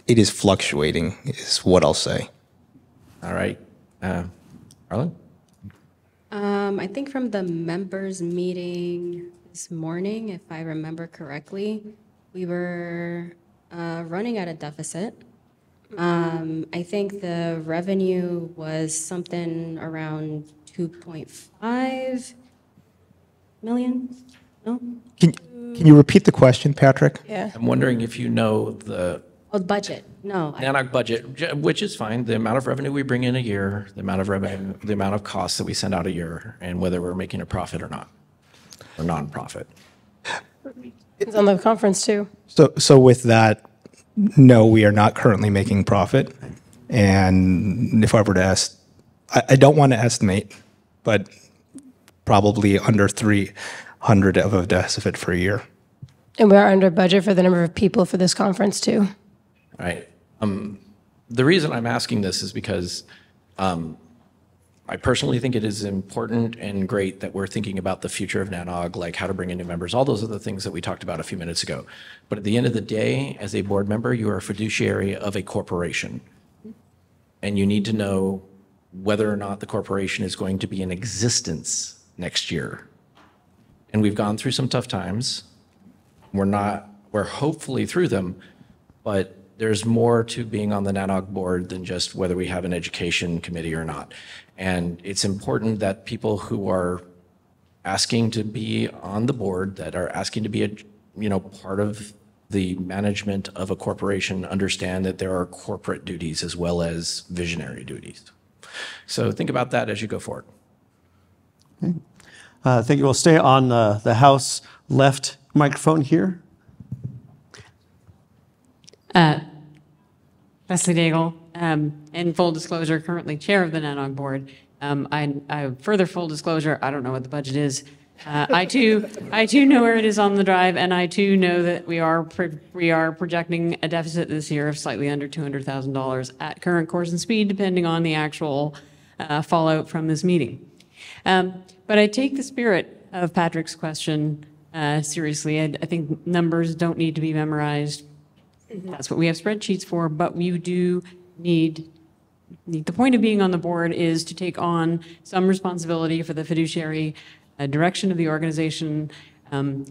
is fluctuating, is what I'll say. All right. Marlin? I think from the members meeting this morning, if I remember correctly, we were running at a deficit. I think the revenue was something around 2.5 million. No? Can you repeat the question, Patrick? Yeah. I'm wondering if you know the Budget. No. NANOG budget, which is fine, the amount of revenue we bring in a year, the amount of revenue, the amount of costs that we send out a year, and whether we're making a profit or not, or non-profit. It's on the conference too. So with that, no, we are not currently making profit. And if I were to ask, I don't want to estimate, but probably under 300 of a deficit for a year. And we are under budget for the number of people for this conference too. Right. The reason I'm asking this is because I personally think it is important and great that we're thinking about the future of NANOG, like how to bring in new members. All those are the things that we talked about a few minutes ago. But at the end of the day, as a board member, you are a fiduciary of a corporation. And you need to know whether or not the corporation is going to be in existence next year. And we've gone through some tough times. We're hopefully through them, but there's more to being on the NANOG board than just whether we have an education committee or not. And it's important that people who are asking to be on the board, that are asking to be a, part of the management of a corporation, understand that there are corporate duties as well as visionary duties. So think about that as you go forward. Okay. Thank you. We'll stay on the House left microphone here. Leslie Daigle, in full disclosure, currently chair of the NANOG board. I further full disclosure, I don't know what the budget is. I too know where it is on the drive, and I too know that we are projecting a deficit this year of slightly under $200,000 at current course and speed, depending on the actual fallout from this meeting. But I take the spirit of Patrick's question seriously. I think numbers don't need to be memorized. That's what we have spreadsheets for, but you do need, the point of being on the board is to take on some responsibility for the fiduciary direction of the organization.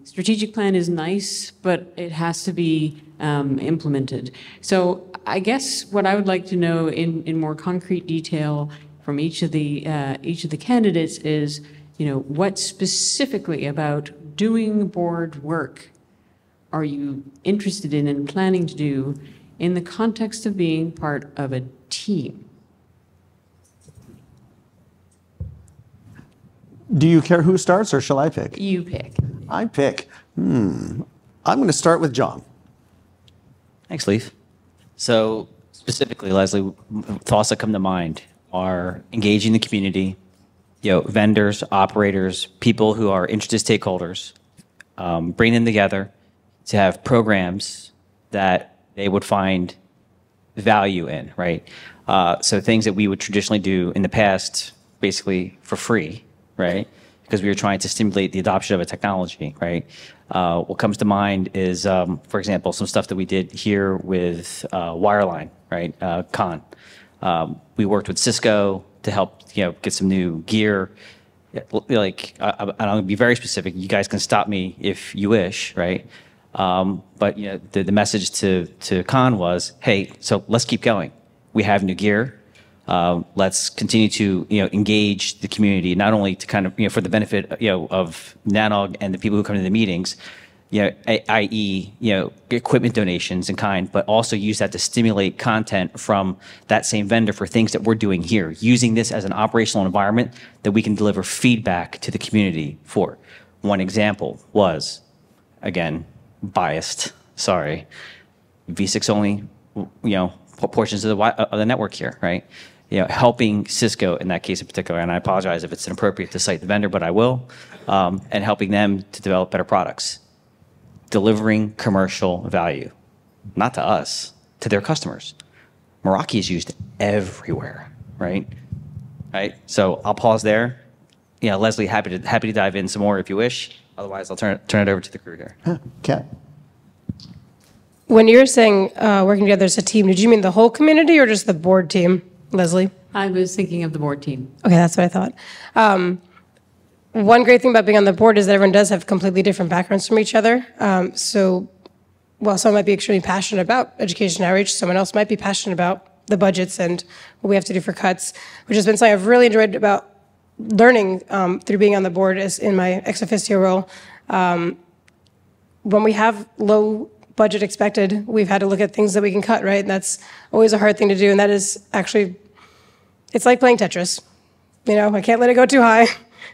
Strategic plan is nice, but it has to be implemented. So I guess what I would like to know in more concrete detail from each of the candidates is, what specifically about doing board work are you interested in and planning to do in the context of being part of a team? Do you care who starts, or shall I pick? You pick. I pick. I'm going to start with John. Thanks, Leif. So specifically, Leslie, thoughts that come to mind are engaging the community, vendors, operators, people who are interested stakeholders, bring them together to have programs that they would find value in, right? So things that we would traditionally do in the past, basically for free, right? Because we were trying to stimulate the adoption of a technology, right? What comes to mind is, for example, some stuff that we did here with wireline, right? Con. We worked with Cisco to help, get some new gear. Like, I'm going to be very specific. You guys can stop me if you wish, right? But the message to Con was, hey, so let's keep going. We have new gear. Let's continue to engage the community, not only to kind of for the benefit of NANOG and the people who come to the meetings, i.e. Equipment donations in kind, but also use that to stimulate content from that same vendor for things that we're doing here, using this as an operational environment that we can deliver feedback to the community for. One example was, again, biased, sorry, V6 only, portions of the network here, right? Helping Cisco in that case in particular, and I apologize if it's inappropriate to cite the vendor, but I will, and helping them to develop better products, delivering commercial value, not to us, to their customers. Meraki is used everywhere, right? Right. So I'll pause there. Leslie, happy to dive in some more if you wish. Otherwise, I'll turn it over to the crew here. Kat. When you're saying working together as a team, did you mean the whole community or just the board team, Leslie? I was thinking of the board team. Okay, that's what I thought. One great thing about being on the board is that everyone does have completely different backgrounds from each other. So while someone might be extremely passionate about education outreach, someone else might be passionate about the budgets and what we have to do for cuts, which has been something I've really enjoyed about learning through being on the board is in my ex officio role. When we have low budget expected, we've had to look at things that we can cut, right? And that's always a hard thing to do. And that is actually, it's like playing Tetris. I can't let it go too high.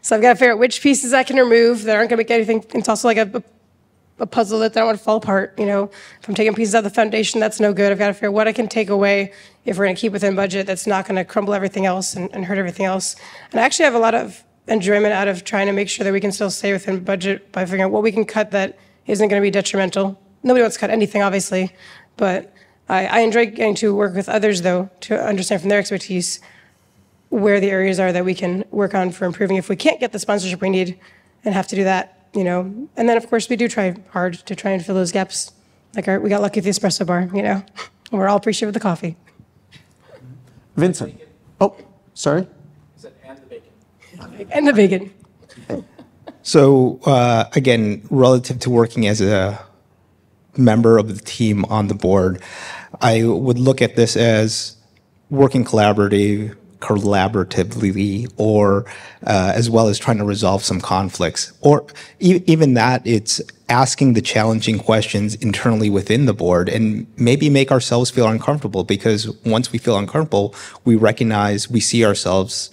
So I've got to figure out which pieces I can remove that aren't going to make anything. It's also like a puzzle that I don't want to fall apart. If I'm taking pieces out of the foundation, that's no good. I've got to figure out what I can take away if we're going to keep within budget that's not going to crumble everything else and hurt everything else. And I actually have a lot of enjoyment out of trying to make sure that we can still stay within budget by figuring out what we can cut that isn't going to be detrimental. Nobody wants to cut anything, obviously, but I enjoy getting to work with others, though, to understand from their expertise where the areas are that we can work on for improving if we can't get the sponsorship we need and have to do that, And then, of course, we do try hard to try and fill those gaps. Like we got lucky with the espresso bar, We're all appreciative of the coffee. Vincent. Oh, sorry. And the bacon. And the bacon. So again, relative to working as a member of the team on the board, I would look at this as working collaboratively, or as well as trying to resolve some conflicts. Or even that, it's asking the challenging questions internally within the board and maybe make ourselves feel uncomfortable, because once we feel uncomfortable, we recognize, we see ourselves,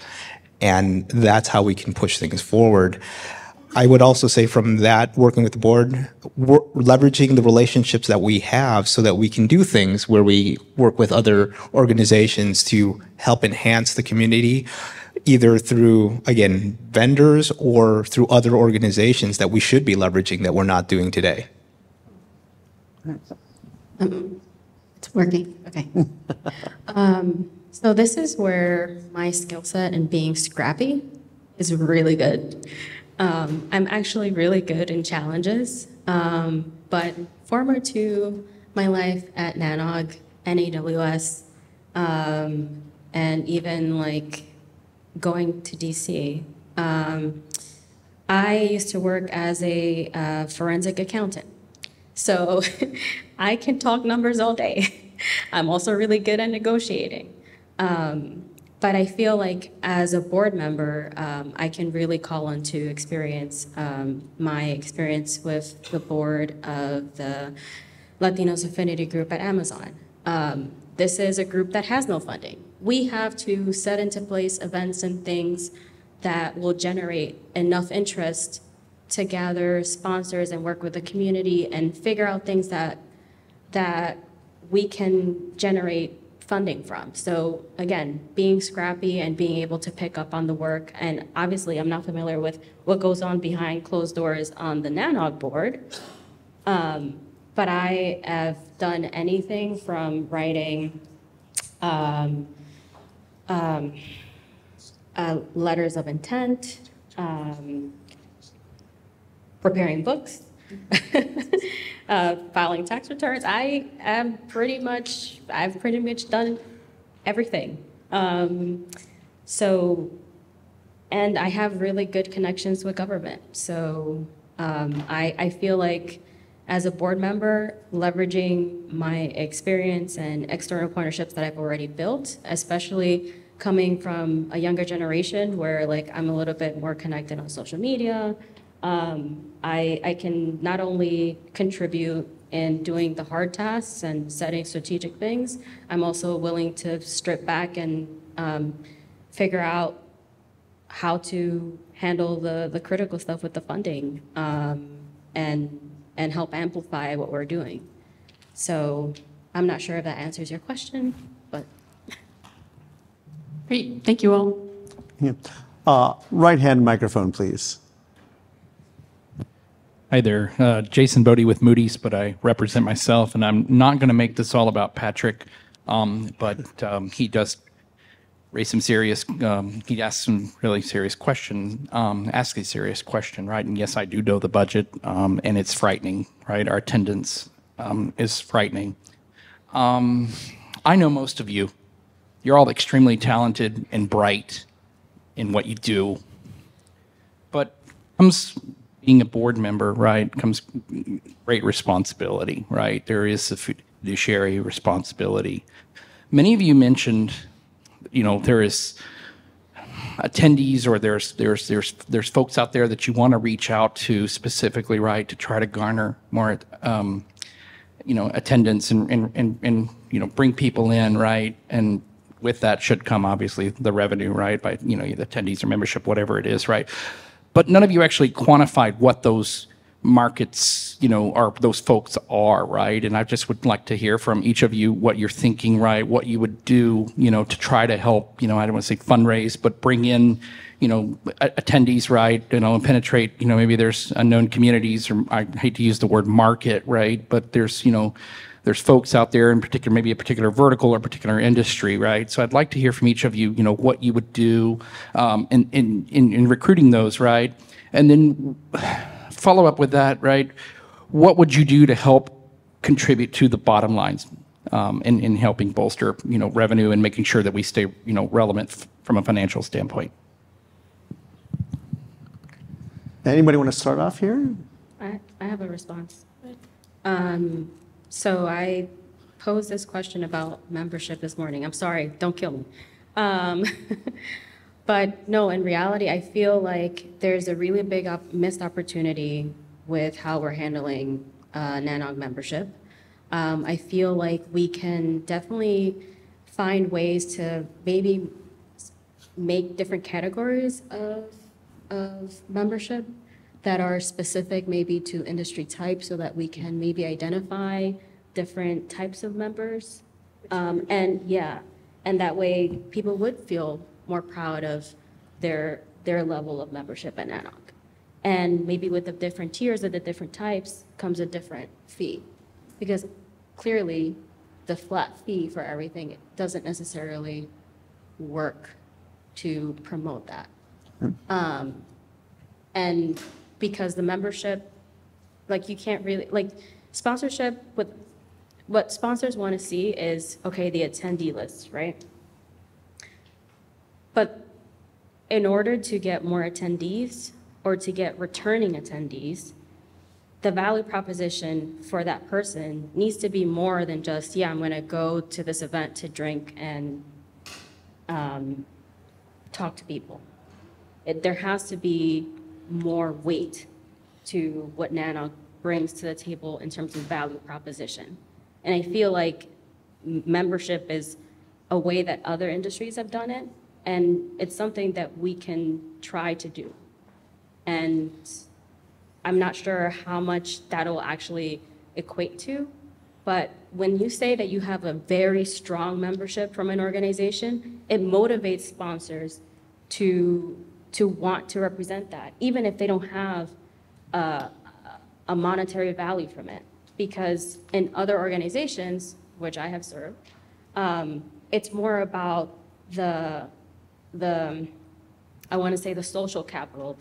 and that's how we can push things forward. I would also say from that, working with the board, leveraging the relationships that we have so that we can do things where we work with other organizations to help enhance the community, either through, again, vendors or through other organizations that we should be leveraging that we're not doing today. It's working, okay. So this is where my skill set in being scrappy is really good. I'm actually really good in challenges, but former to my life at NANOG, NAWS, and even like going to DC, I used to work as a forensic accountant. So I can talk numbers all day. I'm also really good at negotiating. But I feel like as a board member, I can really call on to experience my experience with the board of the Latinos Affinity Group at Amazon. This is a group that has no funding. We have to set into place events and things that will generate enough interest to gather sponsors and work with the community and figure out things that we can generate funding from. So again, being scrappy and being able to pick up on the work. And obviously I'm not familiar with what goes on behind closed doors on the NANOG board. But I have done anything from writing letters of intent, preparing books, filing tax returns. I've pretty much done everything. And I have really good connections with government. So I feel like as a board member, leveraging my experience and external partnerships that I've already built, especially coming from a younger generation where like I'm a little bit more connected on social media, I can not only contribute in doing the hard tasks and setting strategic things, I'm also willing to strip back and figure out how to handle the critical stuff with the funding and help amplify what we're doing. So I'm not sure if that answers your question, but. Great, thank you all. Yeah. Right-hand microphone, please. Hi there, Jason Bodie with Moody's, but I represent myself, and I'm not going to make this all about Patrick, but he does raise some serious, he asks some really serious question, ask a serious question, right? And yes, I do know the budget, and it's frightening, right? Our attendance is frightening. I know most of you. You're all extremely talented and bright in what you do, but comes being a board member, right, comes great responsibility, right? There is a fiduciary responsibility. Many of you mentioned, you know, there is attendees or there's folks out there that you want to reach out to specifically, right, to try to garner more, you know, attendance and you know, bring people in, right? And with that should come obviously the revenue, right? By, you know, the attendees or membership, whatever it is, right? But none of you actually quantified what those markets, you know, are, those folks are, right? And I just would like to hear from each of you what you're thinking, right? What you would do, you know, to try to help, you know, I don't want to say fundraise, but bring in, you know, attendees, right? You know, and penetrate, you know, maybe there's unknown communities, or I hate to use the word market, right? But there's, you know, there's folks out there in particular, maybe a particular vertical or particular industry, right? So I'd like to hear from each of you, you know, what you would do in recruiting those, right? And then follow up with that, right? What would you do to help contribute to the bottom lines in helping bolster, you know, revenue and making sure that we stay, you know, relevant from a financial standpoint? Anybody want to start off here? I have a response. So I posed this question about membership this morning. I'm sorry, don't kill me. But no, in reality, I feel like there's a really big missed opportunity with how we're handling NANOG membership. I feel like we can definitely find ways to maybe make different categories of membership that are specific maybe to industry type so that we can maybe identify different types of members. And that way people would feel more proud of their level of membership at NANOG. And maybe with the different tiers of the different types comes a different fee. Because clearly the flat fee for everything doesn't necessarily work to promote that. And because the membership, like you can't really, like sponsorship, what sponsors want to see is, okay, the attendee list, right? But in order to get more attendees or to get returning attendees, the value proposition for that person needs to be more than just, yeah, I'm going to go to this event to drink and talk to people. There has to be more weight to what NANOG brings to the table in terms of value proposition. And I feel like membership is a way that other industries have done it, and it's something that we can try to do. And I'm not sure how much that'll actually equate to, but when you say that you have a very strong membership from an organization, it motivates sponsors to want to represent that, even if they don't have a monetary value from it. Because in other organizations, which I have served, it's more about the I want to say the social capital,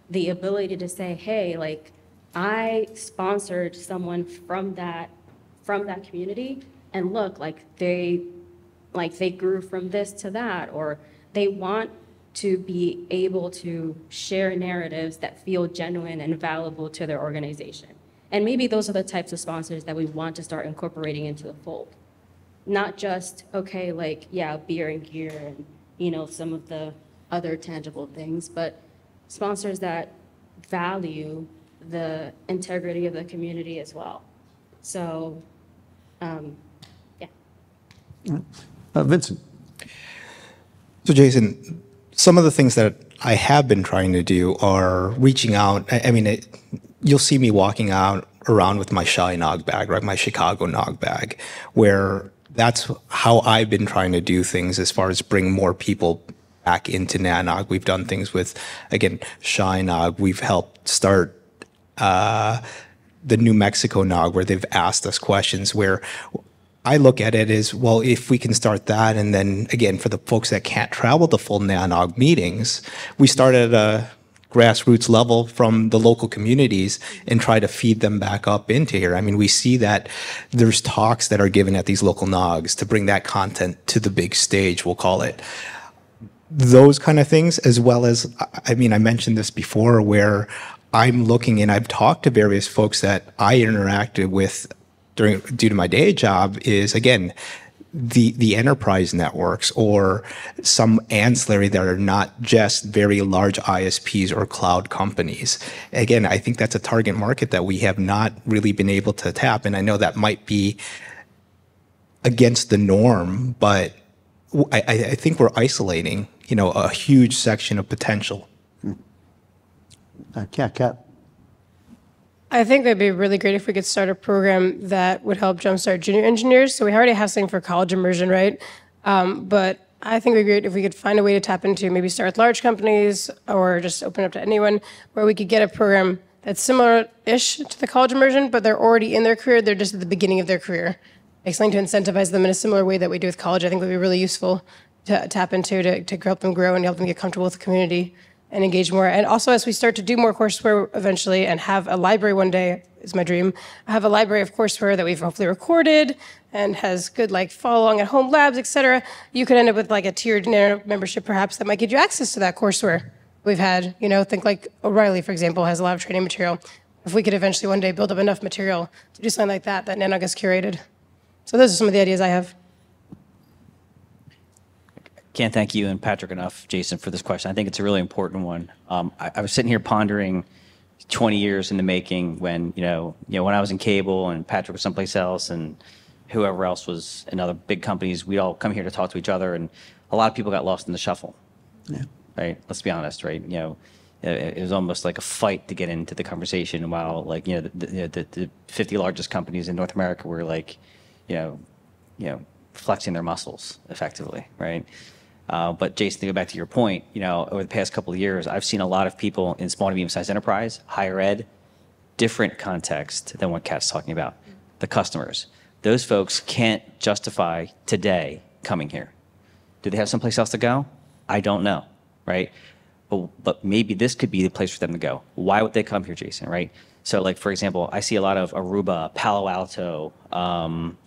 the ability to say, hey, like I sponsored someone from that community, and look, like they grew from this to that, or they want to be able to share narratives that feel genuine and valuable to their organization. And maybe those are the types of sponsors that we want to start incorporating into the fold. Not just, okay, like, yeah, beer and gear and, you know, some of the other tangible things, but sponsors that value the integrity of the community as well. So, yeah. Vincent. So Jason, some of the things that I have been trying to do are reaching out. I mean, you'll see me walking out around with my Chi Nog bag, right? My Chicago Nog bag, where that's how I've been trying to do things as far as bring more people back into NANOG. We've done things with, again, Chi Nog. We've helped start the New Mexico Nog, where they've asked us questions where I look at it as, well, if we can start that, and then again, for the folks that can't travel to full NANOG meetings, we start at a grassroots level from the local communities and try to feed them back up into here. I mean, we see that there's talks that are given at these local NOGs to bring that content to the big stage, we'll call it. Those kind of things, as well as, I mean, I mentioned this before, where I'm looking and I've talked to various folks that I interacted with due to my day job, is again, the enterprise networks or some ancillary that are not just very large ISPs or cloud companies. Again, I think that's a target market that we have not really been able to tap. And I know that might be against the norm, but I think we're isolating, you know, a huge section of potential. Kat. I think that'd be really great if we could start a program that would help jumpstart junior engineers. So we already have something for college immersion, right? But I think it'd be great if we could find a way to tap into, maybe start with large companies or just open up to anyone, where we could get a program that's similar-ish to the college immersion, but they're already in their career, they're just at the beginning of their career. Something to incentivize them in a similar way that we do with college, I think would be really useful to tap into to help them grow and help them get comfortable with the community and engage more. And also, as we start to do more courseware eventually and have a library one day, is my dream, I have a library of courseware that we've hopefully recorded and has good like follow along at home labs, et cetera. You could end up with like a tiered membership perhaps that might give you access to that courseware we've had. You know, think like O'Reilly, for example, has a lot of training material. if we could eventually one day build up enough material to do something like that NANOG is curated. So those are some of the ideas I have. Can't thank you and Patrick enough, Jason, for this question. I think it's a really important one. I was sitting here pondering 20 years in the making when, when I was in cable and Patrick was someplace else and whoever else was in other big companies, we'd all come here to talk to each other, and a lot of people got lost in the shuffle. Yeah. Right? Let's be honest, right? It was almost like a fight to get into the conversation while, like, the 50 largest companies in North America were like, flexing their muscles effectively, right? But Jason, to go back to your point, over the past couple of years, I've seen a lot of people in small to medium-sized enterprise, higher ed, different context than what Kat's talking about. The customers. Those folks can't justify today coming here. Do they have someplace else to go? I don't know, right? But maybe this could be the place for them to go. Why would they come here, Jason, right? So, like, for example, I see a lot of Aruba, Palo Alto, A10,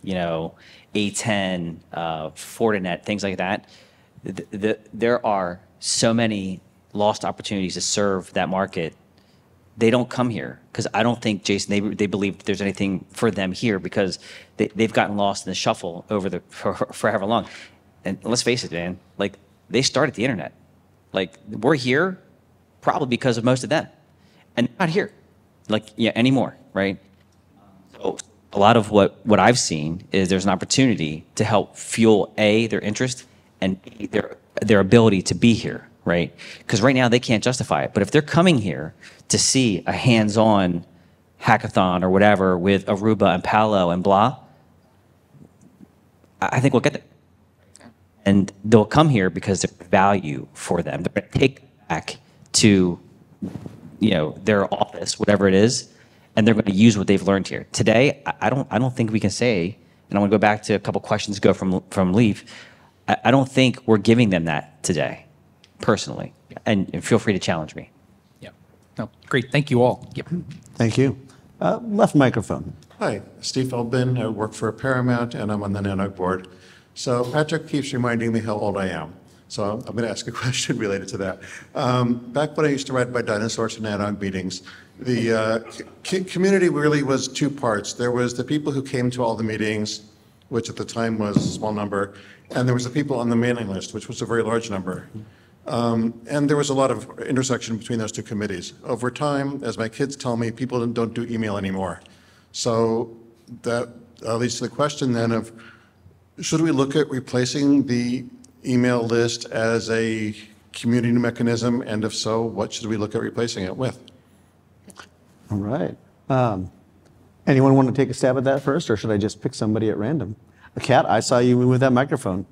Fortinet, things like that. There are so many lost opportunities to serve that market. They don't come here because I don't think, Jason, they believe that there's anything for them here because they've gotten lost in the shuffle for however long. And let's face it, man, like, they started the internet. Like, we're here probably because of most of them. And they're not here, anymore, right? So a lot of what I've seen is there's an opportunity to help fuel, A, their interest, and B, their ability to be here, right? Because right now they can't justify it. But if they're coming here to see a hands-on hackathon or whatever with Aruba and Palo and blah, I think we'll get there. And they'll come here because there's value for them. They're going to take it back to, their office, whatever it is, and they're going to use what they've learned here. Today, I don't think we can say, and I want to go back to a couple questions ago from Leif. I don't think we're giving them that today, personally. And feel free to challenge me. Yeah. No, great. Thank you all. Yep. Thank you. Left microphone. Hi, Steve Feldman. I work for Paramount, and I'm on the NANOG board. So Patrick keeps reminding me how old I am. So I'm going to ask a question related to that. Back when I used to ride my dinosaurs in NANOG meetings, the community really was two parts. There was the people who came to all the meetings, which at the time was a small number, and there was the people on the mailing list, which was a very large number. And there was a lot of intersection between those two committees. Over time, as my kids tell me, people don't do email anymore. So that leads to the question then of, should we look at replacing the email list as a community mechanism? And if so, what should we look at replacing it with? All right. Anyone want to take a stab at that first, or should I just pick somebody at random? Kat, I saw you with that microphone.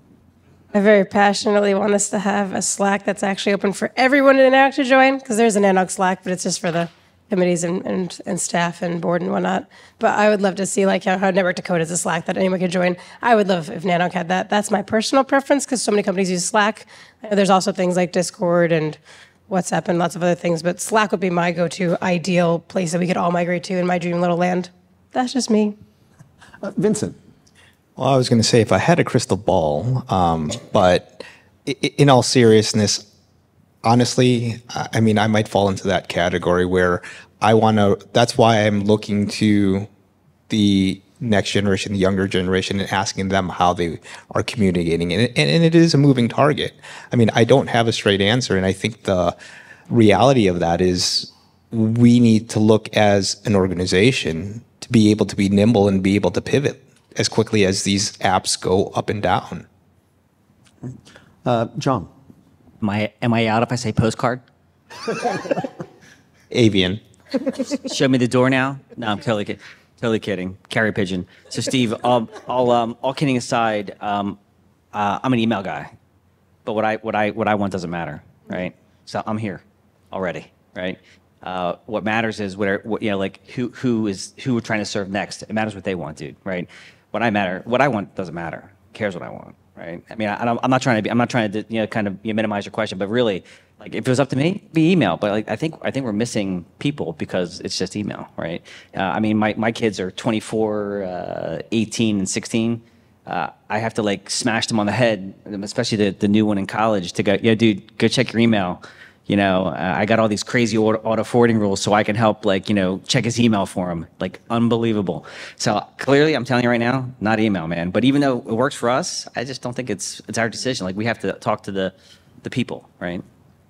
I very passionately want us to have a Slack that's actually open for everyone in NANOG to join, because there's an NANOG Slack, but it's just for the committees and staff and board and whatnot. But I would love to see how Network to Code is a Slack that anyone could join. I would love if NANOG had that. That's my personal preference because so many companies use Slack. There's also things like Discord and WhatsApp and lots of other things, but Slack would be my go-to ideal place that we could all migrate to in my dream little land. That's just me. Vincent. Well, I was going to say if I had a crystal ball, but in all seriousness, honestly, I mean, I might fall into that category where that's why I'm looking to the next generation, the younger generation, and asking them how they are communicating. And it is a moving target. I mean, I don't have a straight answer. And I think the reality of that is we need to look as an organization to be able to be nimble and be able to pivot as quickly as these apps go up and down. John. Am I out if I say postcard? Avian. Show me the door now? No, I'm totally kidding. Carrier pigeon. So Steve, all kidding aside, I'm an email guy, but what I want doesn't matter, right? So I'm here already, right? What matters is who we're trying to serve next. It matters what they want, dude, right? What I want doesn't matter. Who cares what I want? Right. I mean, I'm not trying to kind of minimize your question, but really, like, if it was up to me, it'd be email. But like, I think we're missing people because it's just email, right? I mean, my kids are 24, 18, and 16. I have to smash them on the head, especially the new one in college, to go, dude, go check your email. I got all these crazy auto forwarding rules so I can help, check his email for him. Like, unbelievable. So clearly, I'm telling you right now, not email, man. But even though it works for us, I just don't think it's our decision. Like, we have to talk to the people, right?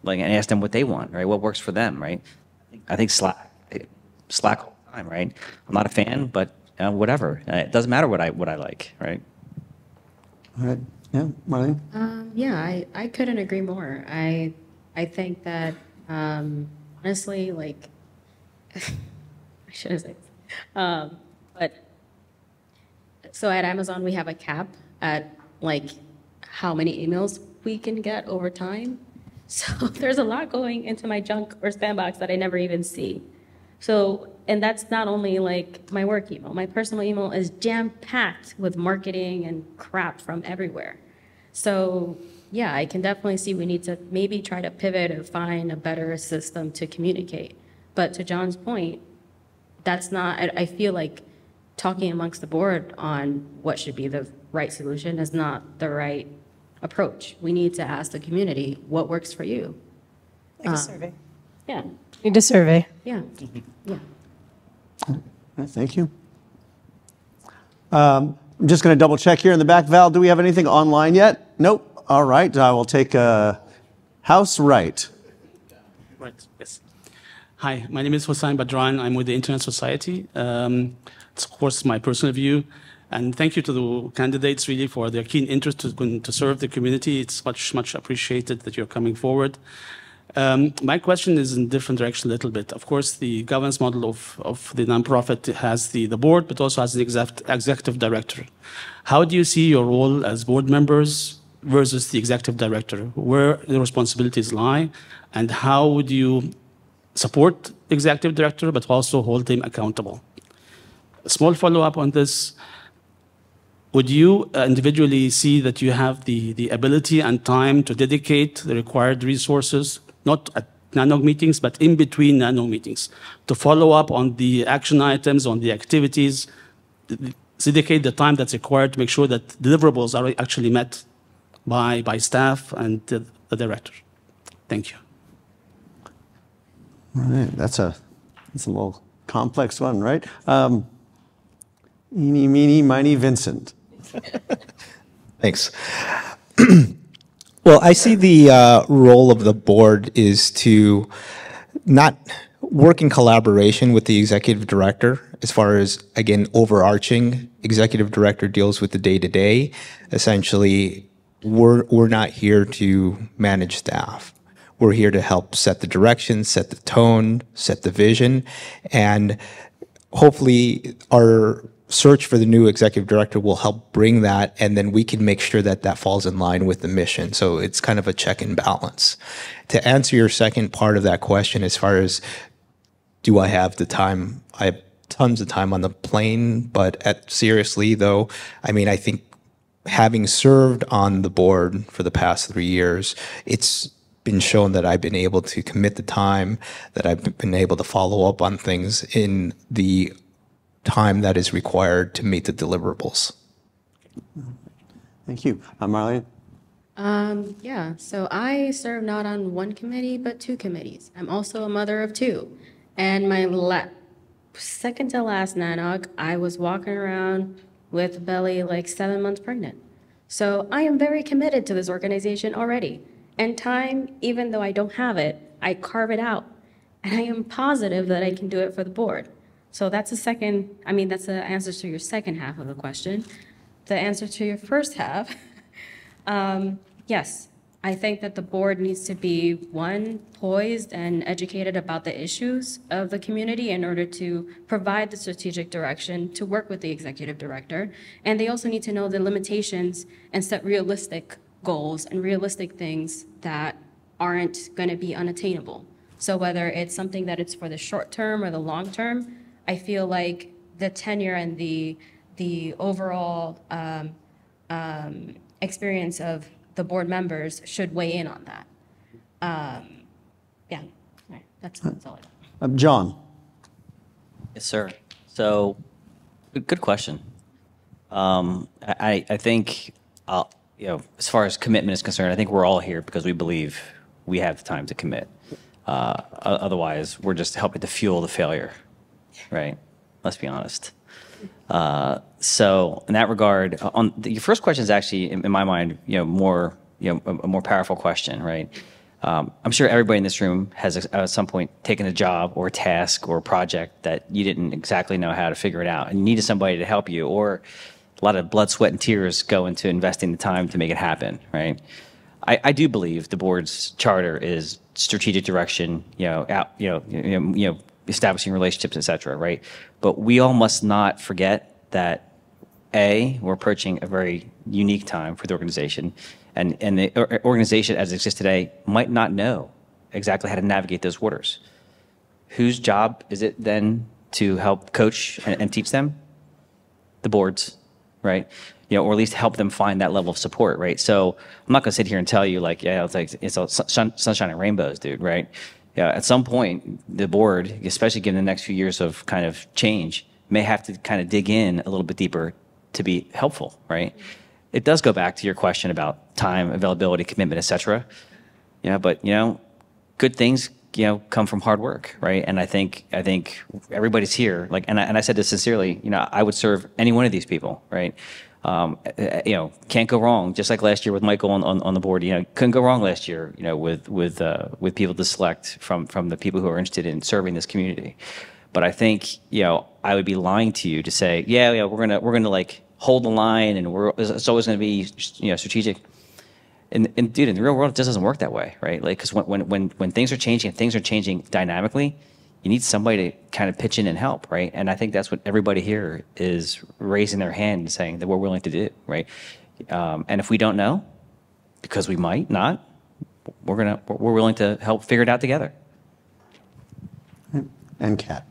Like, and ask them what they want, right? What works for them, right? I think Slack all the time, right? I'm not a fan, but whatever. It doesn't matter what I like, right? All right. Yeah, Marlene? Yeah, I couldn't agree more. I think that, honestly, like, I shouldn't say this. But, so at Amazon, we have a cap at, like, how many emails we can get over time. So there's a lot going into my junk or spam box that I never even see. So, and that's not only like my work email. My personal email is jam-packed with marketing and crap from everywhere. So yeah, I can definitely see we need to maybe try to pivot or find a better system to communicate. But to John's point, that's not, I feel like talking amongst the board on what should be the right solution is not the right approach. We need to ask the community what works for you. Like a survey. Yeah. Need a survey. Yeah. Yeah. Thank you. I'm just going to double check here in the back. Val, do we have anything online yet? Nope. All right. I will take House Right. Right. Yes. Hi, my name is Hossein Badran. I'm with the Internet Society. It's, of course, my personal view. And thank you to the candidates really for their keen interest to serve the community. It's much, much appreciated that you're coming forward. My question is in a different direction a little bit. Of course, the governance model of the nonprofit has the board, but also has an executive director. How do you see your role as board members versus the executive director? Where the responsibilities lie, and how would you support the executive director, but also hold him accountable? A small follow-up on this. Would you individually see that you have the ability and time to dedicate the required resources, not at NANOG meetings, but in between NANOG meetings, to follow up on the action items, on the activities, dedicate the time that's required to make sure that deliverables are actually met by staff and the director? Thank you. All right. That's a little complex one, right? Eeny, meeny, miny, Vincent. Thanks. Well, I see the role of the board is to not work in collaboration with the executive director as far as, again, overarching. Executive director deals with the day-to-day. Essentially, we're not here to manage staff. We're here to help set the direction, set the tone, set the vision, and hopefully our search for the new executive director will help bring that, and then we can make sure that that falls in line with the mission. So it's kind of a check and balance. To answer your second part of that question, as far as do I have the time, I have tons of time on the plane, but seriously though, I mean, I think having served on the board for the past 3 years, it's been shown that I've been able to commit the time, that I've been able to follow up on things in the time that is required to meet the deliverables. Thank you. Marlene? Yeah, so I serve not on one committee, but 2 committees. I'm also a mother of 2. And my second to last NANOG, I was walking around with a belly like 7 months pregnant. So I am very committed to this organization already. And time, even though I don't have it, I carve it out. And I am positive that I can do it for the board. So that's that's the answer to your second half of the question. The answer to your first half, yes, I think that the board needs to be, one, poised and educated about the issues of the community in order to provide the strategic direction to work with the executive director. And they also need to know the limitations and set realistic goals and realistic things that aren't going to be unattainable. So whether it's something that it's for the short term or the long term, I feel like the tenure and the overall experience of the board members should weigh in on that. Yeah, all right. That's all I got. John. Yes, sir. So, good question. I think, as far as commitment is concerned, I think we're all here because we believe we have the time to commit. Otherwise, we're just helping to fuel the failure, right? Let's be honest. So in that regard, your first question is actually, in my mind, a more powerful question, right? I'm sure everybody in this room has at some point taken a job or a task or a project that you didn't exactly know how to figure it out and you needed somebody to help you, or a lot of blood, sweat, and tears go into investing the time to make it happen, right? I do believe the board's charter is strategic direction, establishing relationships, et cetera, right? But we all must not forget that we're approaching a very unique time for the organization, and the organization as it exists today might not know exactly how to navigate those waters. Whose job is it then to help coach and teach them? The boards, right? Or at least help them find that level of support, right? So I'm not gonna sit here and tell you it's all sunshine and rainbows, dude, right? Yeah, at some point, the board, especially given the next few years of kind of change, may have to kind of dig in a little bit deeper to be helpful, right? It does go back to your question about time, availability, commitment, et cetera. But good things come from hard work, right? And I think everybody's here, and I said this sincerely, I would serve any one of these people, right? Can't go wrong. Just like last year with Michael on the board, couldn't go wrong last year, with people to select from the people who are interested in serving this community. But I think, I would be lying to you to say, we're gonna like hold the line and it's always gonna be, strategic. And dude, in the real world, it just doesn't work that way, right? Like, because when things are changing dynamically, you need somebody to kind of pitch in and help, right? And I think that's what everybody here is raising their hand and saying that we're willing to do, right? And if we don't know, because we might not, we're willing to help figure it out together. And Kat.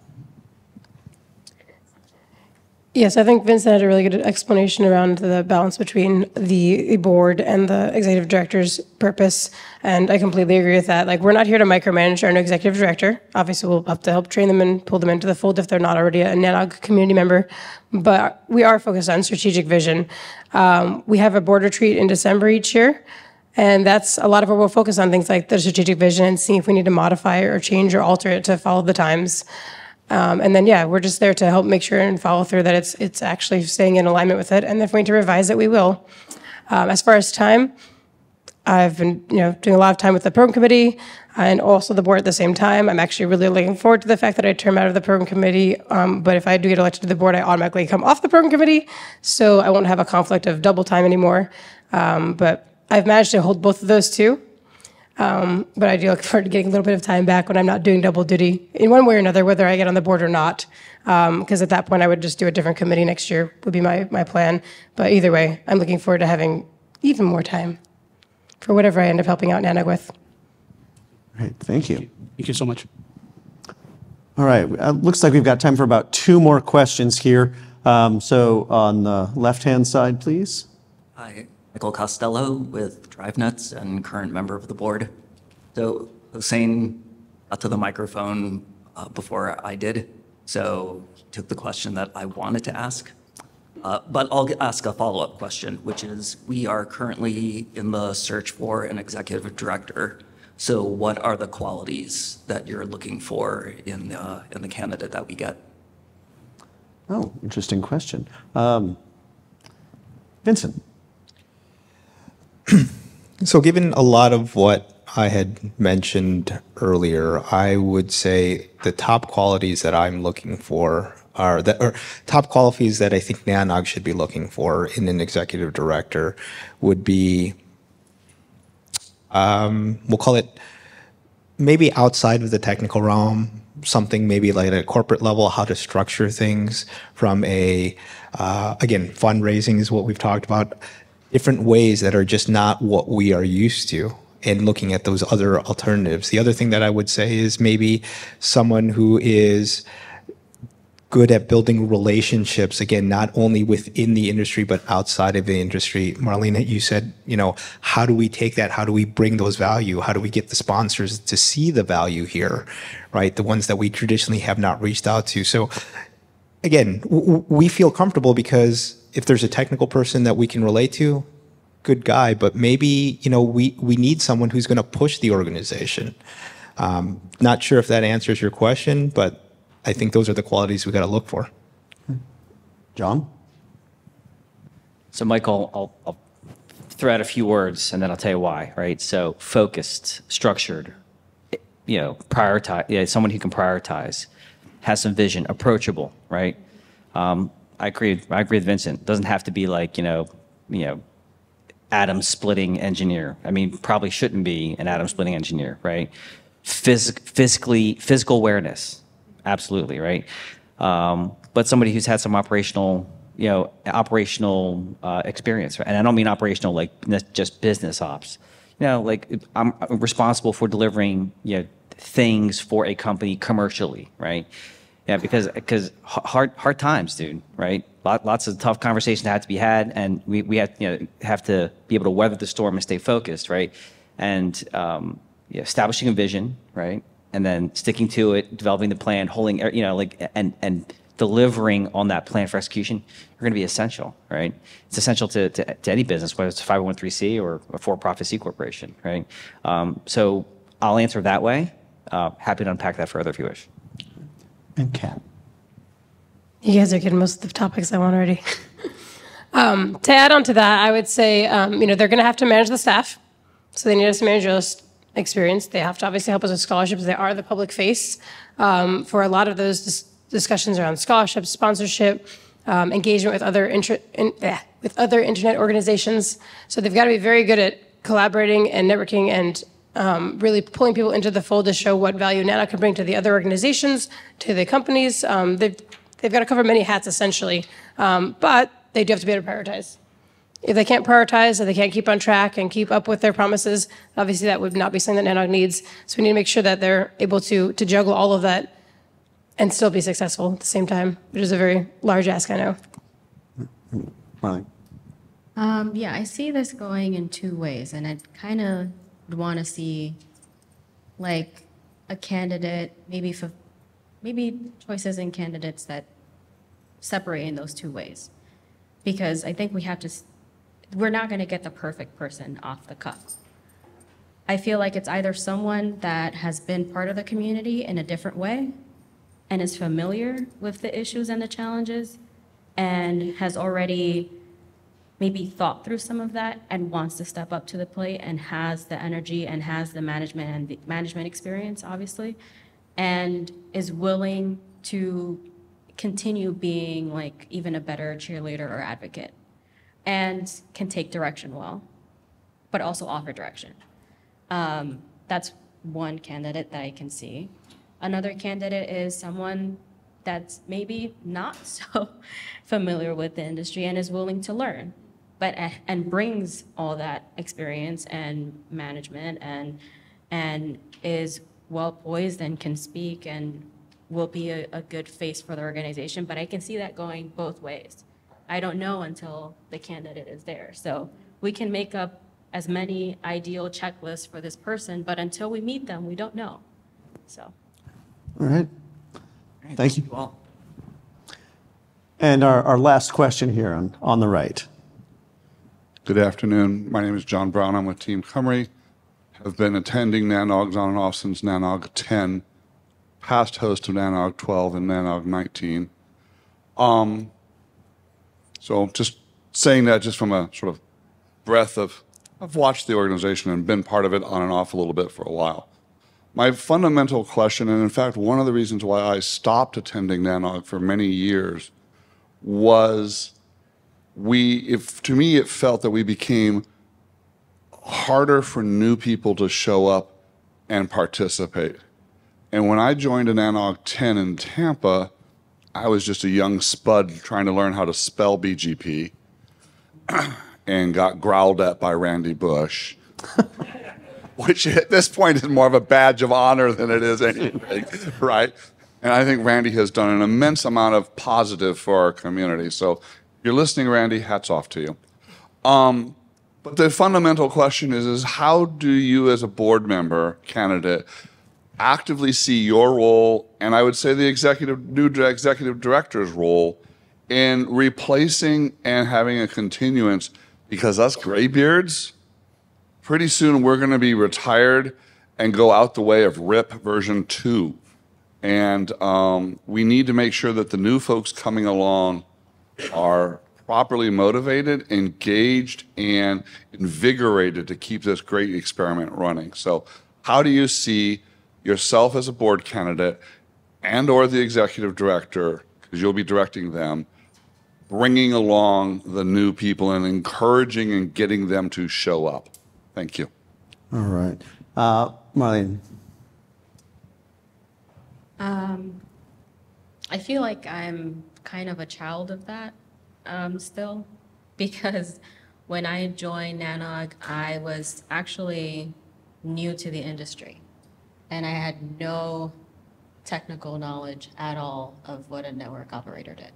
Yes, I think Vincent had a really good explanation around the balance between the board and the executive director's purpose, and I completely agree with that. Like, we're not here to micromanage our new executive director. Obviously, we'll have to help train them and pull them into the fold if they're not already a NANOG community member, but we are focused on strategic vision. We have a board retreat in December each year, and that's a lot of what we'll focus on, things like the strategic vision and seeing if we need to modify or change or alter it to follow the times. And then, we're just there to help make sure and follow through that it's actually staying in alignment with it. And if we need to revise it, we will. As far as time, I've been doing a lot of time with the program committee and also the board at the same time. I'm actually really looking forward to the fact that I term out of the program committee. But if I do get elected to the board, I automatically come off the program committee. So I won't have a conflict of double time anymore. But I've managed to hold both of those too. But I do look forward to getting a little bit of time back when I'm not doing double duty in one way or another, whether I get on the board or not. Because at that point, I would just do a different committee next year would be my plan. But either way, I'm looking forward to having even more time for whatever I end up helping out NANOG with. All right, thank you. Thank you so much. All right, looks like we've got time for about 2 more questions here. So on the left-hand side, please. Hi. Michael Costello with DriveNuts and current member of the board. So Hossein got to the microphone before I did, so he took the question that I wanted to ask. But I'll ask a follow-up question, which is, we are currently in the search for an executive director. So what are the qualities that you're looking for in the candidate that we get? Oh, interesting question. Vincent. So given a lot of what I had mentioned earlier, I would say the top qualities that I'm looking for or top qualities that I think NANOG should be looking for in an executive director would be, we'll call it maybe outside of the technical realm, something maybe like at a corporate level, how to structure things from again, fundraising is what we've talked about, different ways that are just not what we are used to, and looking at those other alternatives. The other thing that I would say is maybe someone who is good at building relationships, again, not only within the industry, but outside of the industry. Marlene, you said, how do we take that? How do we bring those value? How do we get the sponsors to see the value here, right? The ones that we traditionally have not reached out to. So again, we feel comfortable because if there's a technical person that we can relate to, good guy, but maybe, we need someone who's going to push the organization. Not sure if that answers your question, but I think those are the qualities we got to look for. John? So, Michael, I'll throw out a few words and then I'll tell you why, right? So, focused, structured, prioritize, someone who can prioritize, has some vision, approachable, right? I agree with Vincent. It doesn't have to be like, atom splitting engineer. I mean, probably shouldn't be an atom splitting engineer, right? Physical awareness, absolutely, right? But somebody who's had some operational experience, right? And I don't mean operational like just business ops. I'm responsible for delivering, things for a company commercially, right? Yeah, because hard times, dude, right? Lots of tough conversations have to be had, and we have to be able to weather the storm and stay focused, right? And establishing a vision, right? And then sticking to it, developing the plan, holding, and delivering on that plan for execution are going to be essential, right? It's essential to any business, whether it's a 501(c) or a for-profit C corporation, right? So I'll answer that way. Happy to unpack that further if you wish. And Kat. You guys are getting most of the topics I want already. To add on to that, I would say, they're going to have to manage the staff. So they need us to manage those experience. They have to obviously help us with scholarships. They are the public face for a lot of those discussions around scholarships, sponsorship, engagement with other internet organizations. So they've got to be very good at collaborating and networking and really pulling people into the fold to show what value NANOG can bring to the other organizations, to the companies. They've got to cover many hats, essentially. But they do have to be able to prioritize. If they can't prioritize, or they can't keep on track and keep up with their promises, obviously that would not be something that NANOG needs. So we need to make sure that they're able to juggle all of that and still be successful at the same time, which is a very large ask, I know. Marlin? Yeah, I see this going in two ways, and I kind of want to see like a candidate, maybe choices in candidates that separate in those two ways. Because I think we're not going to get the perfect person off the cuff. I feel like it's either someone that has been part of the community in a different way and is familiar with the issues and the challenges and has already maybe thought through some of that and wants to step up to the plate and has the energy and has the management and the management experience, obviously, and is willing to continue being like even a better cheerleader or advocate and can take direction well, but also offer direction. That's one candidate that I can see. Another candidate is someone that's maybe not so familiar with the industry and is willing to learn, and brings all that experience and management and is well poised and can speak and will be a good face for the organization. But I can see that going both ways. I don't know until the candidate is there. So we can make up as many ideal checklists for this person, but until we meet them, we don't know. So. All right. Thank you. And our last question here on the right. Good afternoon. My name is John Brown. I'm with Team Cymru. Have been attending NANOGs on and off since NANOG 10, past host of NANOG 12 and NANOG 19. So just saying that just from a sort of breadth of, I've watched the organization and been part of it on and off a little bit for a while. My fundamental question, and in fact, one of the reasons why I stopped attending NANOG for many years was to me, it felt that we became harder for new people to show up and participate. And when I joined NANOG 10 in Tampa, I was just a young spud trying to learn how to spell BGP and got growled at by Randy Bush, which at this point is more of a badge of honor than it is anything, right? And I think Randy has done an immense amount of positive for our community. So if you're listening, Randy, hats off to you. But the fundamental question is how do you as a board member candidate actively see your role, and I would say the new executive director's role, in replacing and having a continuance because us graybeards, pretty soon we're going to be retired and go out the way of RIP version 2. And we need to make sure that the new folks coming along are properly motivated, engaged, and invigorated to keep this great experiment running. So how do you see yourself as a board candidate and or the executive director, because you'll be directing them, bringing along the new people and encouraging and getting them to show up? Thank you. All right. Marlene. I feel like I'm kind of a child of that still, because when I joined NANOG, I was actually new to the industry, and I had no technical knowledge at all of what a network operator did.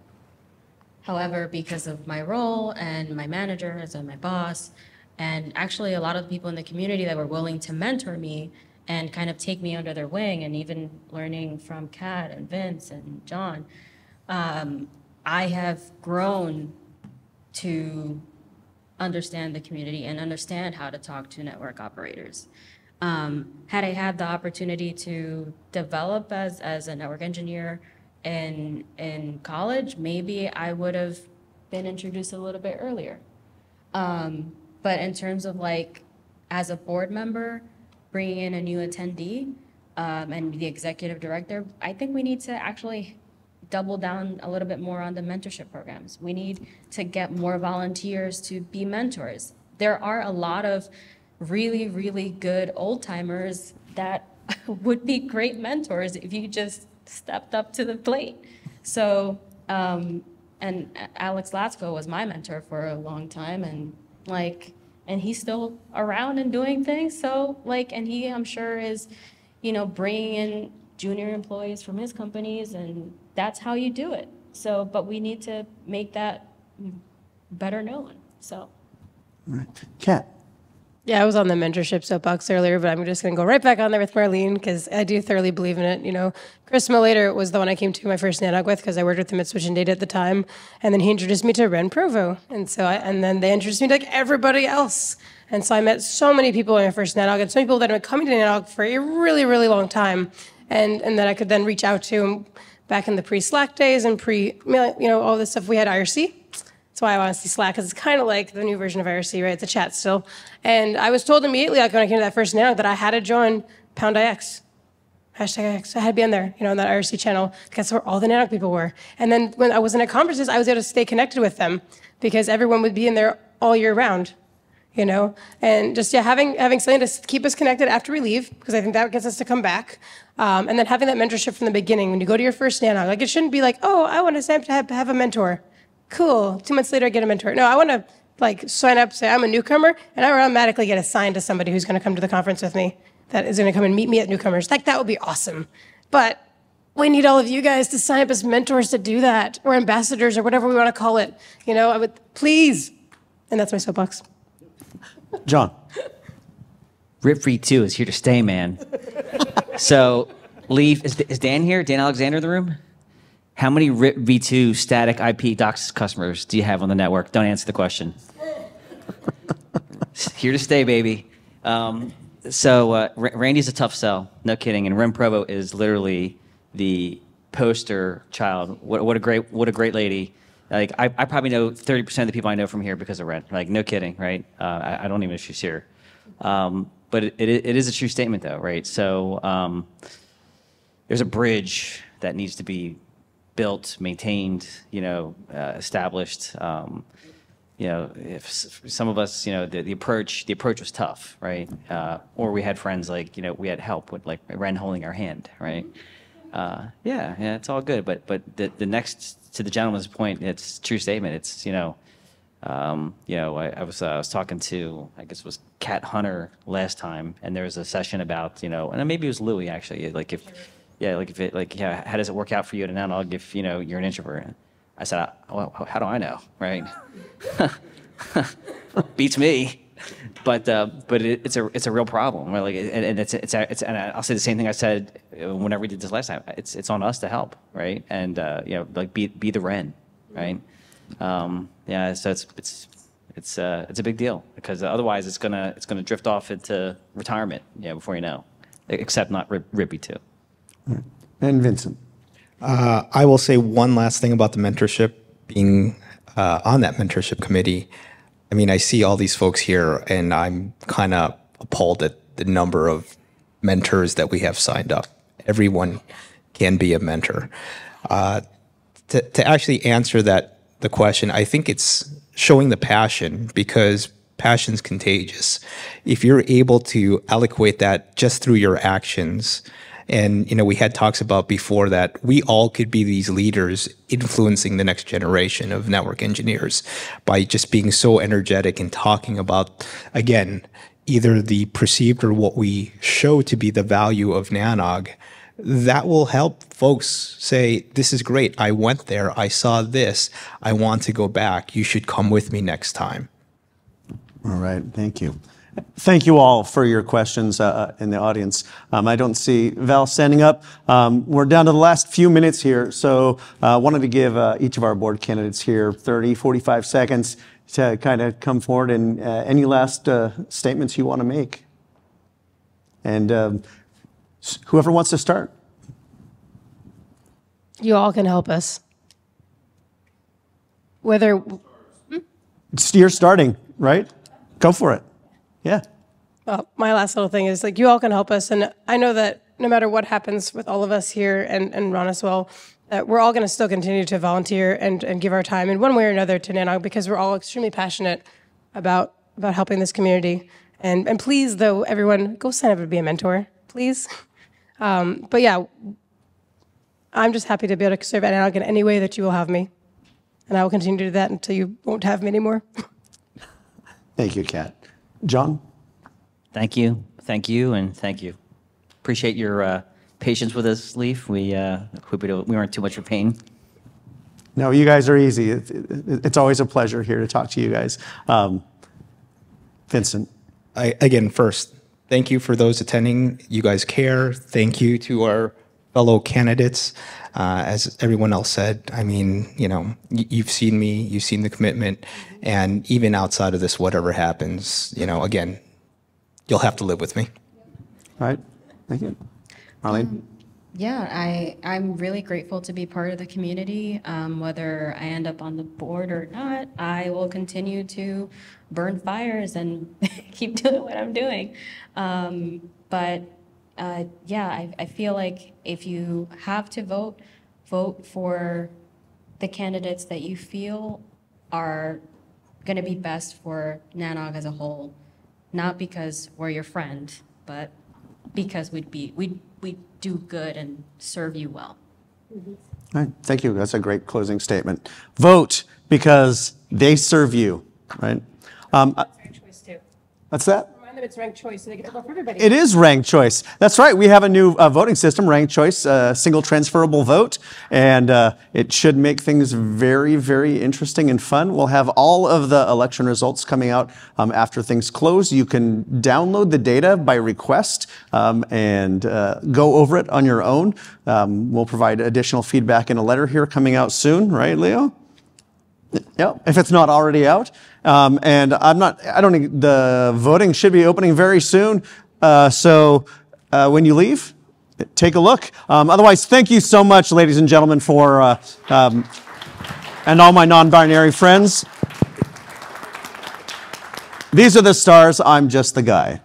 However, because of my role and my manager as my boss, and actually a lot of the people in the community that were willing to mentor me and kind of take me under their wing, and even learning from Kat and Vince and John, I have grown to understand the community and understand how to talk to network operators. Had I had the opportunity to develop as a network engineer in college, maybe I would have been introduced a little bit earlier. But in terms of like, as a board member, bringing in a new attendee and the executive director, I think we need to actually double down a little bit more on the mentorship programs. We need to get more volunteers to be mentors. There are a lot of really, really good old timers that would be great mentors if you just stepped up to the plate. So, and Alex Latsko was my mentor for a long time, and he's still around and doing things. So and he, I'm sure, is, bringing in junior employees from his companies, and that's how you do it. So, but we need to make that better known, so. All right. Kat. Yeah, I was on the mentorship soapbox earlier, but I'm just going to go right back on there with Marlene, because I do thoroughly believe in it. Chris Milliter was the one I came to my first NANOG with, because I worked with him at Switch and Data at the time, and then he introduced me to Ren Provo, and then they introduced me to everybody else, and so I met so many people in my first NANOG, and so many people that had been coming to NANOG for a really, really long time, and that I could then reach out to back in the pre-Slack days and all this stuff. We had IRC. That's why I want to see Slack, because it's kind of like the new version of IRC, right? It's a chat still. And I was told immediately, when I came to that first NANOG, that I had to join #IX. #IX. I had to be on there, on that IRC channel, because that's where all the NANOG people were. And then when I was in at conferences, I was able to stay connected with them, because everyone would be in there all year round, And just, having something to keep us connected after we leave, because I think that gets us to come back. And then having that mentorship from the beginning. When you go to your first NANOG, it shouldn't be like, oh, I want to have a mentor. Cool. 2 months later, I get a mentor. No, I want to sign up, say I'm a newcomer, and I automatically get assigned to somebody who's going to come to the conference with me, that is going to come and meet me at newcomers. That would be awesome. But we need all of you guys to sign up as mentors to do that, or ambassadors, or whatever we want to call it. I would, please. And that's my soapbox. John. RIP V2 is here to stay, man. So, Leif, is Dan here? Dan Alexander in the room? How many RIP V2 static IP DOCSIS customers do you have on the network? Don't answer the question. Here to stay, baby. Randy's a tough sell, no kidding. And Ren Provo is literally the poster child. What a great lady. I probably know 30% of the people I know from here because of Ren. No kidding, right? I don't even know if she's here. But it is a true statement, though, right? So there's a bridge that needs to be built, maintained, established. If some of us, the approach was tough, right? Or we had friends we had help with Ren holding our hand, right? Yeah, it's all good. But the next, to the gentleman's point, it's a true statement. It's I was talking to, I guess it was Kat Hunter last time, and there was a session about and then maybe it was Louis actually, how does it work out for you at an NANOG if you're an introvert? I said, well, how do I know, right? Beats me, but it's a real problem, right? And I'll say the same thing I said whenever we did this last time. It's on us to help, right? And be the Ren, right? So It's a big deal because otherwise it's gonna drift off into retirement, before you know, except not Rippy too. And Vincent. I will say one last thing about the mentorship, being on that mentorship committee. I mean, I see all these folks here, and I'm kind of appalled at the number of mentors that we have signed up. Everyone can be a mentor. To actually answer the question, I think it's showing the passion, because passion's contagious. If you're able to eloquate that just through your actions, and we had talks about before that we all could be these leaders influencing the next generation of network engineers by just being so energetic and talking about, again, either the perceived or what we show to be the value of NANOG. That will help folks say, this is great. I went there. I saw this. I want to go back. You should come with me next time. All right. Thank you. Thank you all for your questions in the audience. I don't see Val standing up. We're down to the last few minutes here, so I wanted to give each of our board candidates here 30, 45 seconds to kind of come forward and any last statements you want to make. And whoever wants to start. You all can help us. Whether You're starting, right? Go for it. Yeah. Well, my last little thing is you all can help us. And I know that no matter what happens with all of us here and Ron as well, we're all going to still continue to volunteer and give our time in one way or another to NANOG, because we're all extremely passionate about helping this community. And please, though, everyone, go sign up to be a mentor, please. But yeah, I'm just happy to be able to serve at NANOG in any way that you will have me. And I will continue to do that until you won't have me anymore. Thank you, Kat. John? Thank you, and thank you. Appreciate your patience with us, Leif. We hope we weren't too much of a pain. No, you guys are easy. It's always a pleasure here to talk to you guys. Vincent? Again, first, thank you for those attending. You guys care. Thank you to our fellow candidates. As everyone else said, I mean, you've seen me, you've seen the commitment, and even outside of this, whatever happens, again, you'll have to live with me. All right. Thank you. Marlene? Yeah, I'm really grateful to be part of the community. Whether I end up on the board or not, I will continue to burn fires and keep doing what I'm doing. Yeah, I feel like if you have to vote for the candidates that you feel are going to be best for NANOG as a whole, not because we're your friend, but because we do good and serve you well. All right. Thank you. That's a great closing statement. Vote because they serve you, right? Ranked choice too. What's that? Remind them it's ranked choice, so they get to vote for everybody. It is ranked choice. That's right. We have a new voting system, ranked choice, single transferable vote, and it should make things very, very interesting and fun. We'll have all of the election results coming out after things close. You can download the data by request and go over it on your own. We'll provide additional feedback in a letter here coming out soon, right, Leo? Yeah, if it's not already out. And I don't think the voting should be opening very soon. So when you leave, take a look. Otherwise, thank you so much, ladies and gentlemen, for, and all my non-binary friends. These are the stars. I'm just the guy.